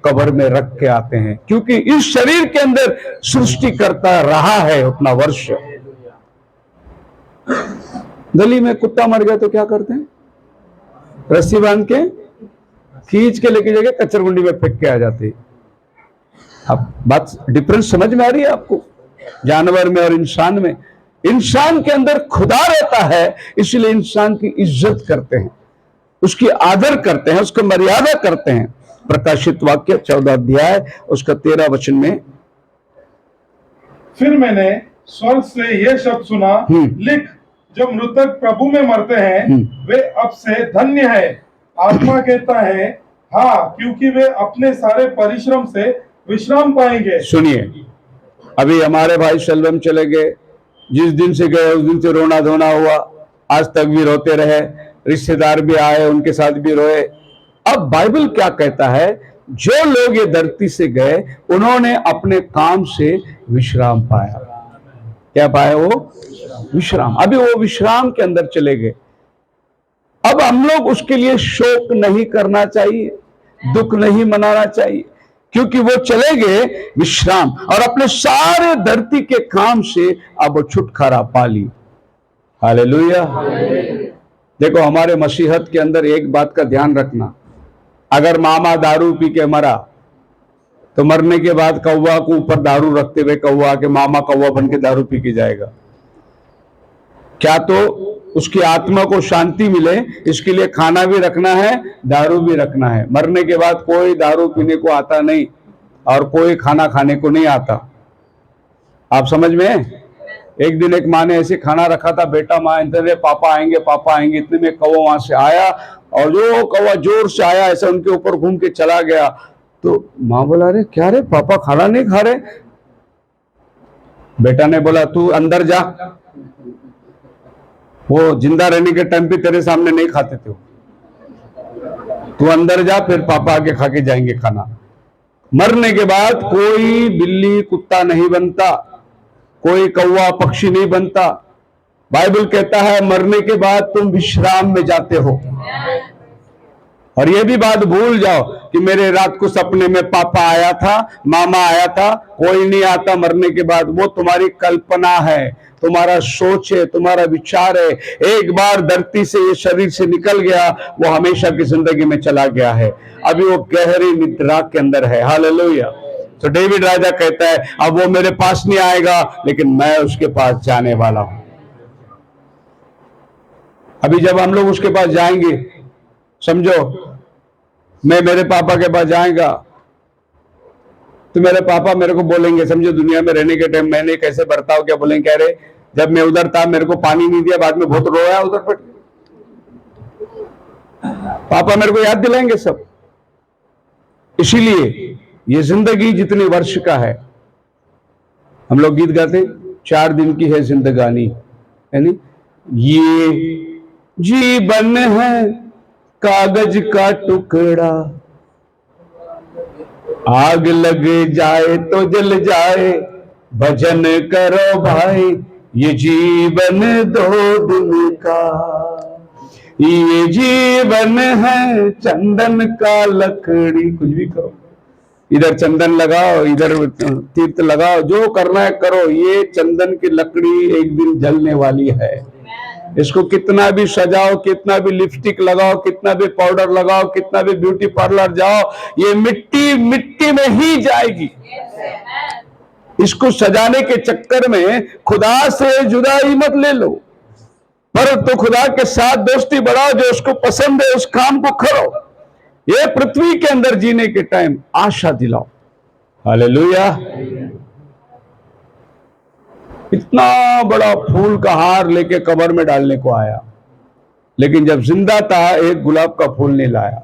कब्र में रख के आते हैं, क्योंकि इस शरीर के अंदर सृष्टि करता रहा है उतना वर्ष। गली में कुत्ता मर गया तो क्या करते हैं? रस्सी बांध के खींच के लेके जाके कचरगुंडी में फेंक के आ जाते हैं। अब बात डिफरेंस समझ में आ रही है आपको? जानवर में और इंसान में। इंसान के अंदर खुदा रहता है, इसलिए इंसान की इज्जत करते हैं, उसकी आदर करते हैं, उसकी मर्यादा करते हैं। प्रकाशित वाक्य 14 अध्याय उसका 13 वचन में, फिर मैंने स्वर्ग से यह शब्द सुना, लिख, जो मृतक प्रभु में मरते हैं वे अब से धन्य है। आत्मा कहता है हाँ, क्योंकि वे अपने सारे परिश्रम से विश्राम पाएंगे। सुनिए, अभी हमारे भाई शलवम चले गए, जिस दिन से गए उस दिन से रोना धोना हुआ, आज तक भी रोते रहे, रिश्तेदार भी आए उनके साथ भी रोए। अब बाइबल क्या कहता है? जो लोग ये धरती से गए उन्होंने अपने काम से विश्राम पाया। क्या पाया? वो विश्राम। अभी वो विश्राम के अंदर चले गए। अब हम लोग उसके लिए शोक नहीं करना चाहिए, दुख नहीं मनाना चाहिए, क्योंकि वो चले गए विश्राम, और अपने सारे धरती के काम से अब वो छुटकारा पा ली। हालेलुया। देखो, हमारे मसीहत के अंदर एक बात का ध्यान रखना, अगर मामा दारू पी के मरा तो मरने के बाद कौवा को ऊपर दारू रखते हुए कौवा के मामा कौवा बन के दारू पी के जाएगा। क्या तो उसकी आत्मा को शांति मिले, इसके लिए खाना भी रखना है, दारू भी रखना है। मरने के बाद कोई दारू पीने को आता नहीं और कोई खाना खाने को नहीं आता। आप समझ में? एक दिन एक माँ ने ऐसे खाना रखा था, बेटा माँ इंतजार, पापा आएंगे पापा आएंगे, इतने में कौवा वहां से आया, और जो कौवा जोर से आया ऐसा उनके ऊपर घूम के चला गया। तो माँ बोला, अरे क्या रे पापा खाना नहीं खा रहे? बेटा ने बोला, तू अंदर जा, वो जिंदा रहने के टाइम पे तेरे सामने नहीं खाते थे, तू अंदर जा, फिर पापा आके खा के जाएंगे खाना। मरने के बाद कोई बिल्ली कुत्ता नहीं बनता, कोई कौवा पक्षी नहीं बनता। बाइबल कहता है मरने के बाद तुम विश्राम में जाते हो। और ये भी बात भूल जाओ कि मेरे रात को सपने में पापा आया था, मामा आया था, कोई नहीं आता मरने के बाद। वो तुम्हारी कल्पना है, तुम्हारा सोच है, तुम्हारा विचार है। एक बार धरती से ये शरीर से निकल गया, वो हमेशा की जिंदगी में चला गया है, अभी वो गहरी निद्रा के अंदर है। हालेलुया। तो डेविड राजा कहता है, अब वो मेरे पास नहीं आएगा, लेकिन मैं उसके पास जाने वाला हूं। अभी जब हम लोग उसके पास जाएंगे, समझो मैं मेरे पापा के पास जाएगा तो मेरे पापा मेरे को बोलेंगे, समझो दुनिया में रहने के टाइम मैंने कैसे बर्ताव किया, बोलेंगे कह रहे जब मैं उधर था मेरे को पानी नहीं दिया, बाद में बहुत रोया उधर पर। पापा मेरे को याद दिलाएंगे सब। इसीलिए ये जिंदगी जितने वर्ष का है, हम लोग गीत गाते 4 दिन की है जिंदगानी, यानी ये जीवन है कागज का टुकड़ा, आग लग जाए तो जल जाए, भजन करो भाई, ये जीवन 2 दिन का, ये जीवन है चंदन का लकड़ी, कुछ भी करो। इधर चंदन लगाओ, इधर तीर्थ लगाओ, जो करना है करो, ये चंदन की लकड़ी एक दिन जलने वाली है। इसको कितना भी सजाओ, कितना भी लिपस्टिक लगाओ, कितना भी पाउडर लगाओ, कितना भी ब्यूटी पार्लर जाओ, ये मिट्टी मिट्टी में ही जाएगी। इसको सजाने के चक्कर में खुदा से जुदाई मत ले लो, पर तो खुदा के साथ दोस्ती बढ़ाओ, जो उसको पसंद है उस काम को करो। ये पृथ्वी के अंदर जीने के टाइम आशा दिलाओ। हालेलुया। इतना बड़ा फूल का हार लेके कब्र में डालने को आया, लेकिन जब जिंदा था एक गुलाब का फूल नहीं लाया।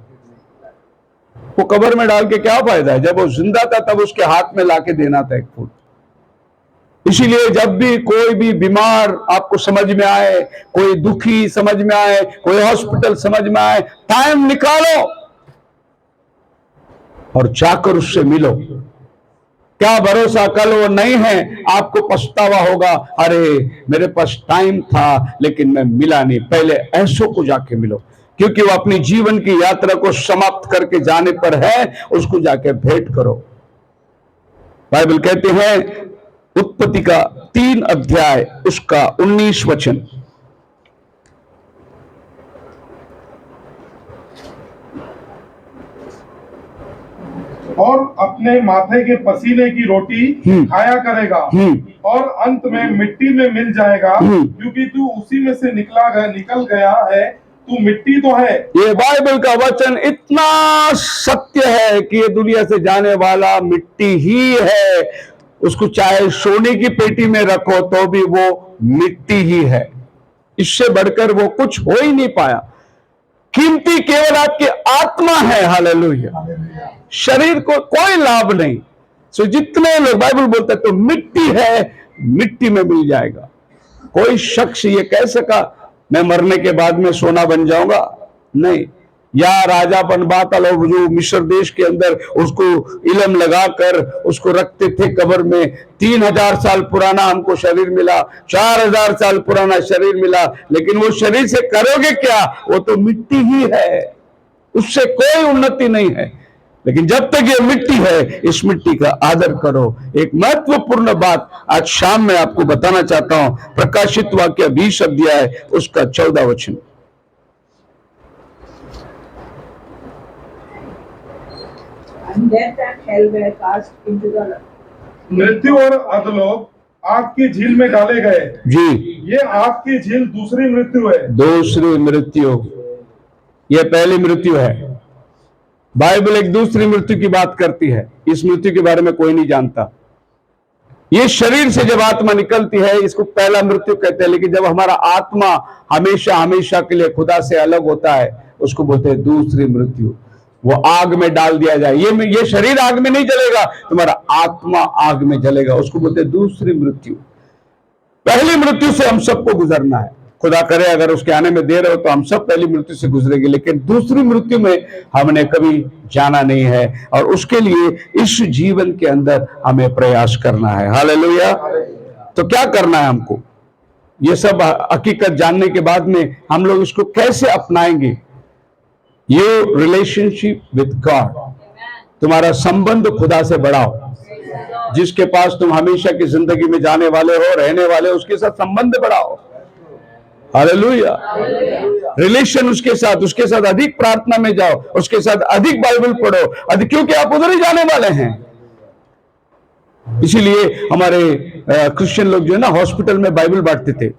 वो कब्र में डाल के क्या फायदा है? जब वो जिंदा था तब उसके हाथ में लाके देना था एक फूल। इसीलिए जब भी कोई भी बीमार आपको समझ में आए, कोई दुखी समझ में आए, कोई हॉस्पिटल समझ में आए, टाइम निकालो और जाकर उससे मिलो। क्या भरोसा कल वो नहीं है, आपको पछतावा होगा, अरे मेरे पास टाइम था लेकिन मैं मिला नहीं। पहले ऐसों को जाके मिलो, क्योंकि वो अपनी जीवन की यात्रा को समाप्त करके जाने पर है, उसको जाके भेंट करो। बाइबल कहते हैं उत्पत्ति का 3 अध्याय उसका 19 वचन, और अपने माथे के पसीने की रोटी खाया करेगा और अंत में मिट्टी में मिल जाएगा, क्योंकि तू उसी में से निकल गया है, तू मिट्टी तो है। ये बाइबल का वचन इतना सत्य है कि ये दुनिया से जाने वाला मिट्टी ही है। उसको चाहे सोने की पेटी में रखो तो भी वो मिट्टी ही है। इससे बढ़कर वो कुछ हो ही नहीं पाया। कीमती केवल आपकी आत्मा है। हालेलुया। शरीर को कोई लाभ नहीं। सो जितने लोग बाइबल बोलते हैं तो मिट्टी है, मिट्टी में मिल जाएगा। कोई शख्स ये कह सका मैं मरने के बाद में सोना बन जाऊंगा? नहीं। या राजा बनबाता लोग जो मिस्र देश के अंदर उसको इलम लगाकर उसको रखते थे कब्र में, 3000 साल पुराना हमको शरीर मिला, 4000 साल पुराना शरीर मिला, लेकिन वो शरीर से करोगे क्या? वो तो मिट्टी ही है, उससे कोई उन्नति नहीं है। लेकिन जब तक ये मिट्टी है, इस मिट्टी का आदर करो। एक महत्वपूर्ण बात आज शाम में आपको बताना चाहता हूं। प्रकाशित वाक्य 20 अध्याय उसका 14 वचन। And death and hell were cast into the मृत्यु और अधोलोक आग की झील में डाले गए। जी, ये आग की झील दूसरी मृत्यु है। दूसरी मृत्यु, ये पहली मृत्यु है। बाइबल एक दूसरी मृत्यु की बात करती है। इस मृत्यु के बारे में कोई नहीं जानता। ये शरीर से जब आत्मा निकलती है इसको पहला मृत्यु कहते हैं, लेकिन जब हमारा आत्मा हमेशा हमेशा के लिए खुदा से अलग होता है उसको बोलते हैं दूसरी मृत्यु। वो आग में डाल दिया जाए। ये शरीर आग में नहीं जलेगा, तुम्हारा आत्मा आग में जलेगा, उसको बोलते हैं दूसरी मृत्यु। पहली मृत्यु से हम सबको गुजरना है। खुदा करे अगर उसके आने में देर हो तो हम सब पहली मृत्यु से गुजरेंगे, लेकिन दूसरी मृत्यु में हमने कभी जाना नहीं है, और उसके लिए इस जीवन के अंदर हमें प्रयास करना है। हालेलुया। तो क्या करना है हमको? ये सब हकीकत जानने के बाद में हम लोग इसको कैसे अपनाएंगे? ये रिलेशनशिप विद गॉड, तुम्हारा संबंध खुदा से बढ़ाओ। जिसके पास तुम हमेशा की जिंदगी में जाने वाले हो, रहने वाले हो, उसके साथ संबंध बढ़ाओ। हालेलुया। रिलेशन उसके साथ अधिक प्रार्थना में जाओ, उसके साथ अधिक बाइबल पढ़ो, अधिक, क्योंकि आप उधर ही जाने वाले हैं। इसीलिए हमारे क्रिश्चियन लोग जो है ना हॉस्पिटल में बाइबल बांटते थे।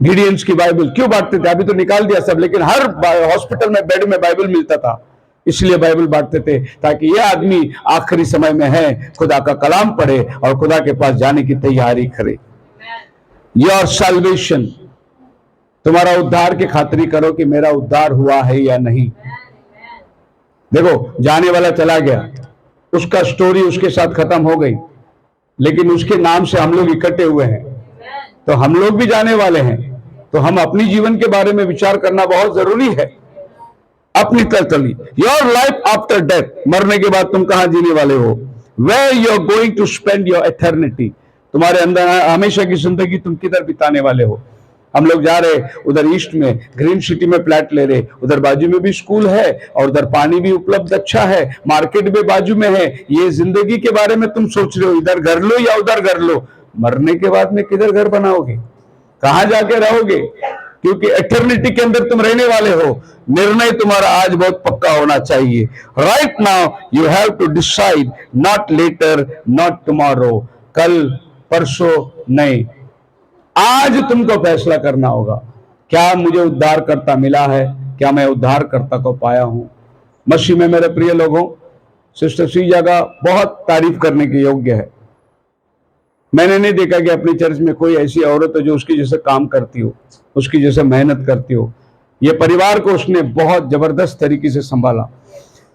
गिडियंस की बाइबल क्यों बांटते थे? अभी तो निकाल दिया सब, लेकिन हर हॉस्पिटल में बेड में बाइबल मिलता था, इसलिए बाइबल बांटते थे, ताकि ये आदमी आखिरी समय में है खुदा का कलाम पढ़े और खुदा के पास जाने की तैयारी करे। योर सैल्वेशन, तुम्हारा उद्धार की खातिरी करो कि मेरा उद्धार हुआ है या नहीं। देखो, जाने वाला चला गया, उसका स्टोरी उसके साथ खत्म हो गई, लेकिन उसके नाम से हम लोग इकट्ठे हुए हैं, तो हम लोग भी जाने वाले हैं। तो हम अपनी जीवन के बारे में विचार करना बहुत जरूरी है। अपनी तलतली, योर लाइफ आफ्टर डेथ, मरने के बाद तुम कहां जीने वाले हो? Where you are going to spend your eternity, तुम्हारे अंदर हमेशा की जिंदगी तुम किधर बिताने वाले हो? हम लोग जा रहे उधर ईस्ट में ग्रीन सिटी में फ्लैट ले रहे, उधर बाजू में भी स्कूल है और उधर पानी भी उपलब्ध अच्छा है, मार्केट भी बाजू में है। ये जिंदगी के बारे में तुम सोच रहे हो इधर घर लो या उधर घर लो, मरने के बाद में किधर घर बनाओगे, कहां जाके रहोगे? क्योंकि एटर्निटी के अंदर तुम रहने वाले हो। निर्णय तुम्हारा आज बहुत पक्का होना चाहिए। Right now you have to decide, not later, not tomorrow, कल परसों नहीं, आज तुमको फैसला करना होगा। क्या मुझे उद्धारकर्ता मिला है? क्या मैं उद्धारकर्ता को पाया हूं? मसीह में मेरे प्रिय लोगों, सिस्टर सीजा का बहुत तारीफ करने के योग्य है। मैंने नहीं देखा कि अपनी चर्च में कोई ऐसी औरत है जो उसकी जैसे काम करती हो, उसकी जैसे मेहनत करती हो। ये परिवार को उसने बहुत जबरदस्त तरीके से संभाला।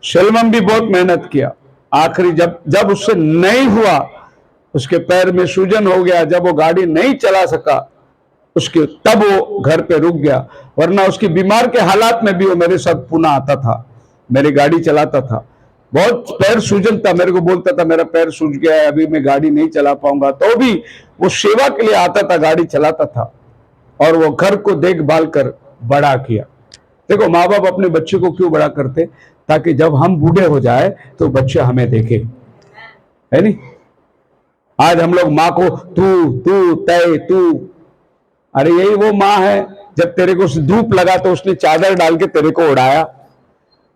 शलमम भी बहुत मेहनत किया। आखिरी जब उससे नहीं हुआ, उसके पैर में सूजन हो गया, जब वो गाड़ी नहीं चला सका उसके, तब वो घर पे रुक गया। वरना उसकी बीमार के हालात में भी वो मेरे साथ पुणे आता था, मेरी गाड़ी चलाता था। बहुत पैर सूजन था, मेरे को बोलता था मेरा पैर सूज गया है, अभी मैं गाड़ी नहीं चला पाऊंगा, तो भी वो सेवा के लिए आता था, गाड़ी चलाता था और वो घर को देखभाल कर बड़ा किया। देखो माँ बाप अपने बच्चे को क्यों बड़ा करते? ताकि जब हम बूढ़े हो जाए तो बच्चे हमें देखे, है नहीं? आज हम लोग माँ को तू तय तू, अरे यही वो माँ है जब तेरे को धूप लगा तो उसने चादर डाल के तेरे को उड़ाया,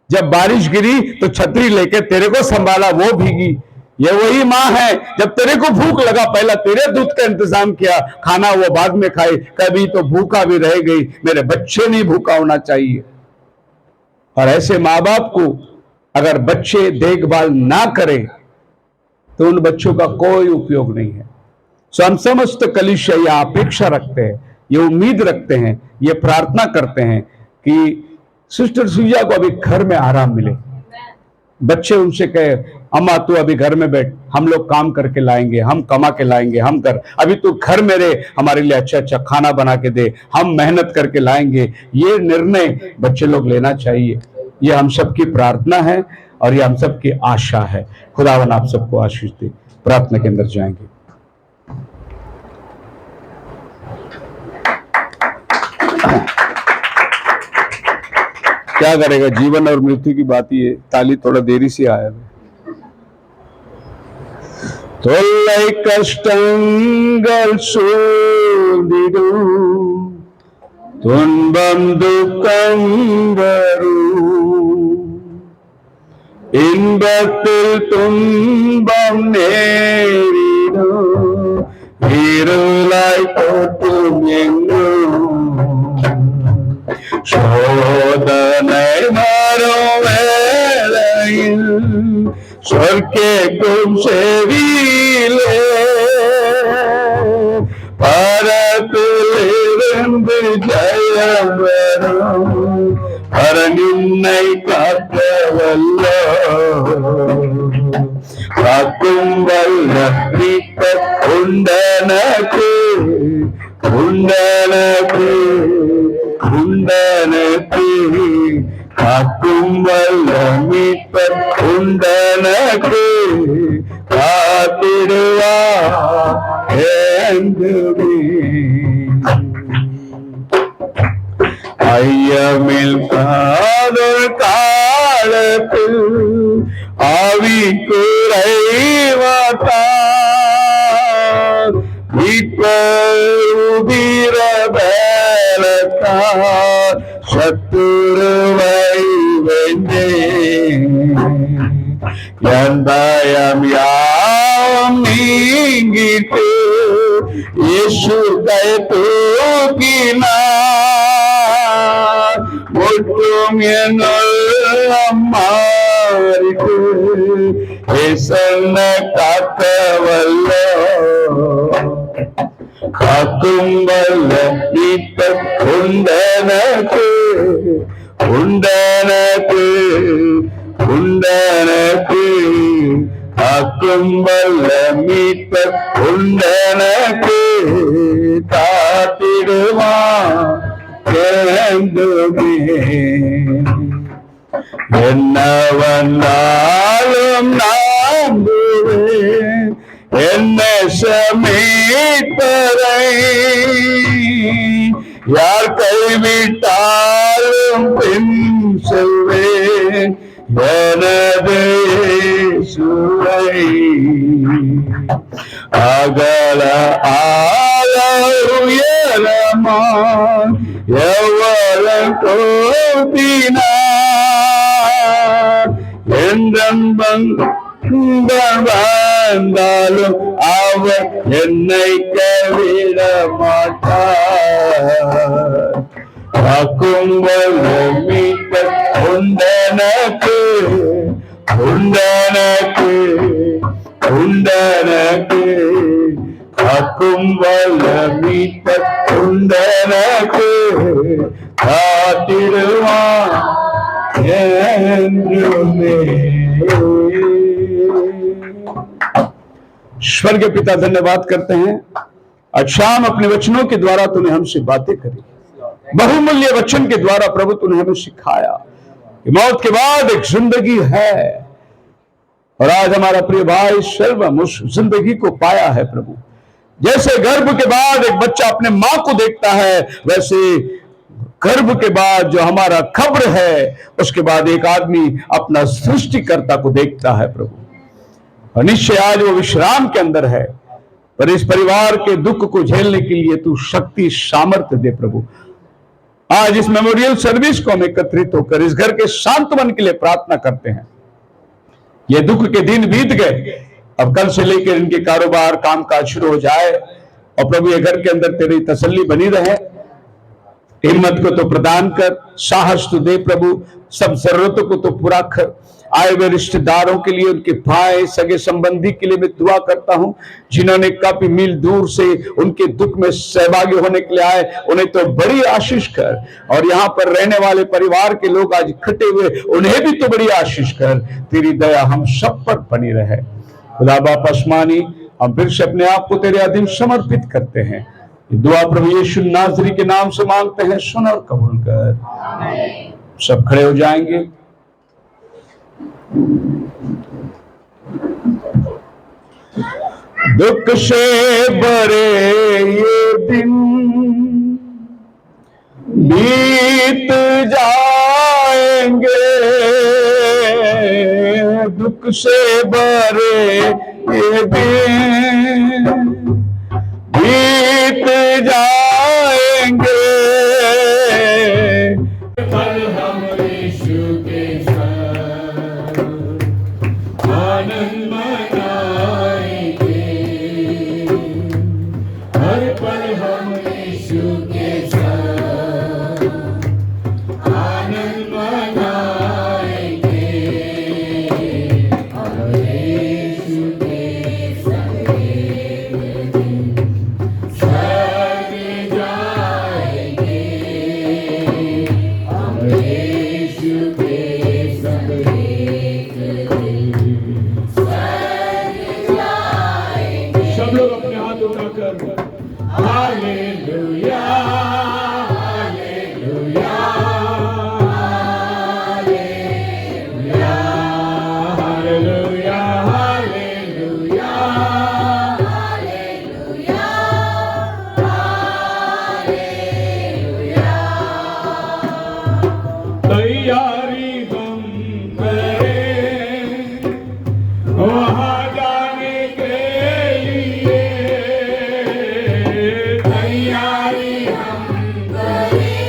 जब बारिश गिरी तो छतरी लेके तेरे को संभाला, वो भीगी। ये वही माँ है जब तेरे को भूख लगा पहला तेरे दूध का इंतजाम किया, खाना वो बाद में खाए, कभी तो भूखा भी रह गई। मेरे बच्चे नहीं भूखा होना चाहिए। और ऐसे माँ बाप को अगर बच्चे देखभाल ना करें तो उन बच्चों का कोई उपयोग नहीं है। सो हम समस्त कलीसिया यह अपेक्षा रखते हैं, ये उम्मीद रखते हैं, ये प्रार्थना करते हैं कि सिस्टर सुजा को अभी घर में आराम मिले। बच्चे उनसे कहे अम्मा तू अभी घर में बैठ, हम लोग काम करके लाएंगे, हम कमा के लाएंगे, हम कर, अभी तू घर में रहे, हमारे लिए अच्छा अच्छा खाना बना के दे, हम मेहनत करके लाएंगे। ये निर्णय बच्चे लोग लेना चाहिए। ये हम सबकी प्रार्थना है और ये हम सबकी आशा है। खुदावन आप सबको आशीष दे। प्रार्थना के अंदर जाएंगे। क्या करेगा, जीवन और मृत्यु की बात ही है। ताली थोड़ा देरी से आया है। தொல்லை கஷ்டங்கள் சூழ்ந்திடும், துன்பம் துக்கம் வரும், இன்பத்தில் துன்பம் நேரிடும், இருளாய் போற்றும் எங்கும் சோதனை வரும் வேளையில் சொர்க்கேக்கும் செவியிலே பரத்திலிருந்து ஜெயம் வரும், பரனின்னை காக்க வல்ல காக்கும் வல்ல மீட்பர் உண்டனக்கு உண்டனக்கு உண்டனக்கு, காக்கும் வல்ல மீட்பர் உண்டனக்கு காத்திடுவார் என்றுமே. ஐயமில் காதல் காலத்தில் ஆவி குறைவாட்டார், உதிர வேலத்தார் சத்துருவை வென்றே, என் பயம் யாவும் நீங்கிட்டு இயேசு கை தூக்கினார், முற்றும் என் உள்ளம் மாறிட்டு இயேசுவை காக்க வல்ல காக்கும் வல்ல மீட்பர் உண்டனக்கு உண்டனக்கு உண்டனக்கு, காக்கும் வல்ல மீட்பர் உண்டனக்கு காத்திடுவான் என்றுமே. என்ன வந்தாலும் நம்புவேன் என்ன சமீட்பரை, யார் கைவிட்டாலும் பின் செல்வேன் எனது இயேசுவை. அகல ஆழ உயரமான் எவ்வளவு தோன்றினார் என்றன்பன் வந்தாலும் அவர் என்னை கைவிட மாட்டார். காக்கும் மீட்பர் உண்டனக்கு உண்டனக்கு உண்டனக்கு காக்கும் வல்ல மீட்பர் உண்டனக்கு காத்திடுவான் என்றுமே. ईश्वर के पिता धन्यवाद करते हैं। आज शाम अपने वचनों के द्वारा तूने हमसे बातें करी, बहुमूल्य वचन के द्वारा प्रभु तूने हमें सिखाया कि मौत के बाद एक जिंदगी है। और आज हमारा प्रिय भाई सर्वम उस जिंदगी को पाया है प्रभु। जैसे गर्भ के बाद एक बच्चा अपने मां को देखता है, वैसे गर्भ के बाद जो हमारा खबर है, उसके बाद एक आदमी अपना सृष्टिकर्ता को देखता है प्रभु। और निश्चय आज वो विश्राम के अंदर है, पर इस परिवार के दुख को झेलने के लिए तू शक्ति सामर्थ्य दे प्रभु। आज इस मेमोरियल सर्विस को हम एकत्रित होकर इस घर के सांत्वन के लिए प्रार्थना करते हैं। ये दुख के दिन बीत गए, अब कल से लेकर इनके कारोबार कामकाज शुरू हो जाए और प्रभु ये घर के अंदर तेरी तसल्ली बनी रहे। हिम्मत को तो प्रदान कर, साहस तो दे प्रभु, सब जरूरतों को तो पूरा कर। आए हुए रिश्तेदारों के लिए, उनके भाई सगे संबंधी के लिए मैं दुआ करता हूं, जिन्होंने काफी मील दूर से उनके दुख में सहभागी होने के लिए आए, उन्हें तो बड़ी आशीष कर। और यहाँ पर रहने वाले परिवार के लोग आज इकट्ठे हुए, उन्हें भी तो बड़ी आशीष कर। तेरी दया हम सब पर बनी रहे। खुदा बाप आसमानी, हम फिर से अपने आप को तेरे अधीन समर्पित करते हैं। ये दुआ प्रभु यीशु नाज़री के नाम से मांगते हैं, सुन और कबूल कर। सब खड़े हो जाएंगे। दुख से भरे ये दिन बीत जाएंगे, दुख से भरे ये दिन बीत जाएंगे। कल हम यीशु के साथ आनंद मनाएंगे, हर पल हम यीशु के साथ आनंद मनाएंगे। हम यीशु के संग स्वर्ग जाएंगे, हम यीशु के संग सब लोग अपने हाथ उठाकर hallelujah hallelujah hallelujah hallelujah hallelujah तैयारी हम करें वहाँ जाने के लिए, तैयारी हम करें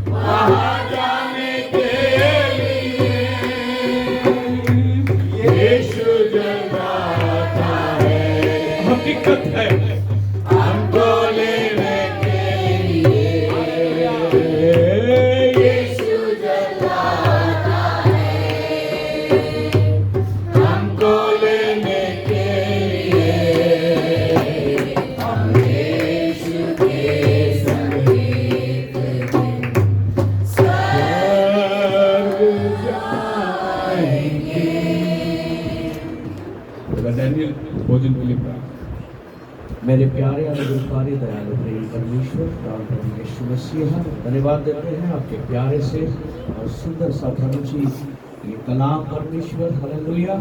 वहाँ जाने के लिए। यीशु जल्द आता है, हकीकत है, हमको लेने के लिए। यीशु जल्द आता है, हमको लेने के लिए। हम यीशु के संग एक दिन स्वर्ग जाएंगे। डैनियल भोजन के लिए मेरे प्यारे अनुग्रहकारी दयालु प्रेम परमेश्वर और प्रभु यीशु मसीह, धन्यवाद देते हैं आपके प्यारे से और सुंदर सा प्रभु जी ये कलाम परमेश्वर हालेलुया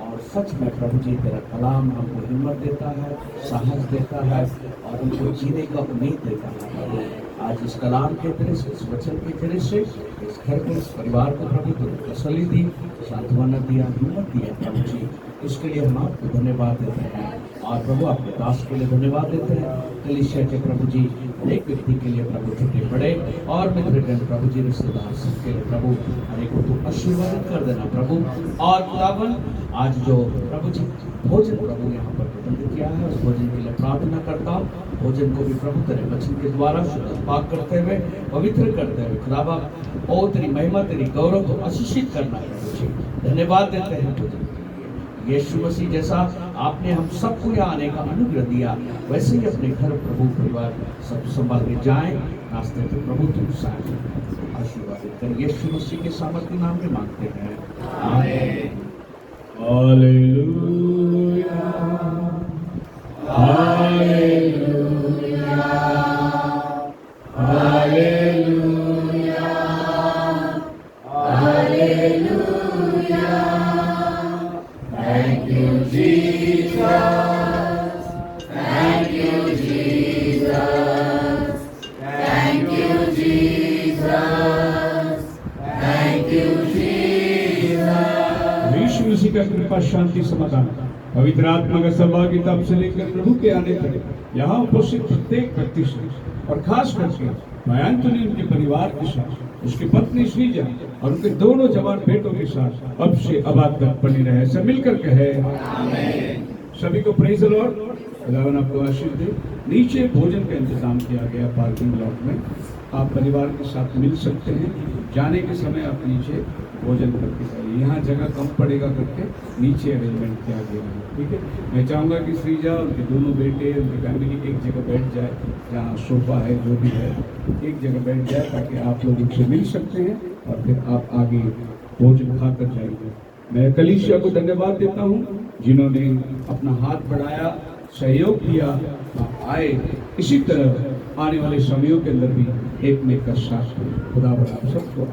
और सच में प्रभु जी तेरा कलाम हमको हिम्मत देता है, साहस देता है और हमको जीने का उम्मीद देता है। प्रभु आज इस कलाम के तरह से, इस वचन के तरह से इस घर को, इस परिवार को प्रभु तूने तसल्ली दी, सांत्वना दिया, हिम्मत दिया प्रभु जी। इसके लिए हम आपको धन्यवाद देते हैं और प्रभु अपने दास के लिए धन्यवाद देते हैं। कलीसिया के प्रभु जी अनेक व्यक्ति के लिए प्रभु छोटे बड़े और मित्रगण प्रभु जी रिश्तेदार सबके लिए प्रभु अनेकों को आशीर्वादित कर देना प्रभु। और खुदावन आज जो प्रभु जी भोजन प्रभु यहाँ पर प्रबंध किया है उस भोजन के लिए प्रार्थना करता हूँ। भोजन को भी प्रभु तेरे वचन के द्वारा शुद्ध पाक करते हुए, पवित्र करते हुए खुदावा ओ तेरी महिमा, तेरी गौरव को आशीषित करना प्रभु जी। धन्यवाद देते हैं भोजन के लिए। यीशु मसीह जैसा आपने हम सबको यहाँ आने का अनुग्रह दिया, वैसे ही अपने घर प्रभु परिवार सब संभाल के जाएं। रास्ते में प्रभु तुम साथ आशीर्वादित कर यीशु मसीह के सामर्थ्य नाम में मांगते हैं, आमीन। Hallelujah, hallelujah, hallelujah, hallelujah. Thank you, Jesus. Thank you, Jesus. Thank you, Jesus. Thank you, Jesus. यीशु मसीह का कृपा, शांति, समाधान, पवित्र आत्मा का सहभागिता अब से लेकर प्रभु के आने तक यहाँ उपस्थित प्रत्येक व्यक्ति से और खास करके भाई एंथोनी उनके परिवार के साथ, उसकी पत्नी श्रीजा और उनके दोनों जवान बेटों के साथ अब से अब तक बनी रहे। सब मिलकर कहे आमीन। सभी को प्रेज द लॉर्ड। खुदावन आपको आशीष दे। नीचे भोजन का इंतजाम किया गया पार्किंग लॉट में, आप परिवार के साथ मिल सकते हैं। जाने के समय आप नीचे भोजन करके जाइए, यहाँ जगह कम पड़ेगा करके नीचे अरेंजमेंट किया गया है, ठीक है। मैं चाहूँगा कि श्रीजा उनके दोनों बेटे, उनकी फैमिली एक जगह बैठ जाए, जहाँ सोफा है जो भी है एक जगह बैठ जाए ताकि आप लोग उनसे मिल सकते हैं और फिर आप आगे भोजन खाकर जाइए। मैं कलीसिया को धन्यवाद देता हूँ जिन्होंने अपना हाथ बढ़ाया, सहयोग किया, आए। इसी तरह आने वाले समयों के अंदर भी एक में का साथ खुदा आप सबको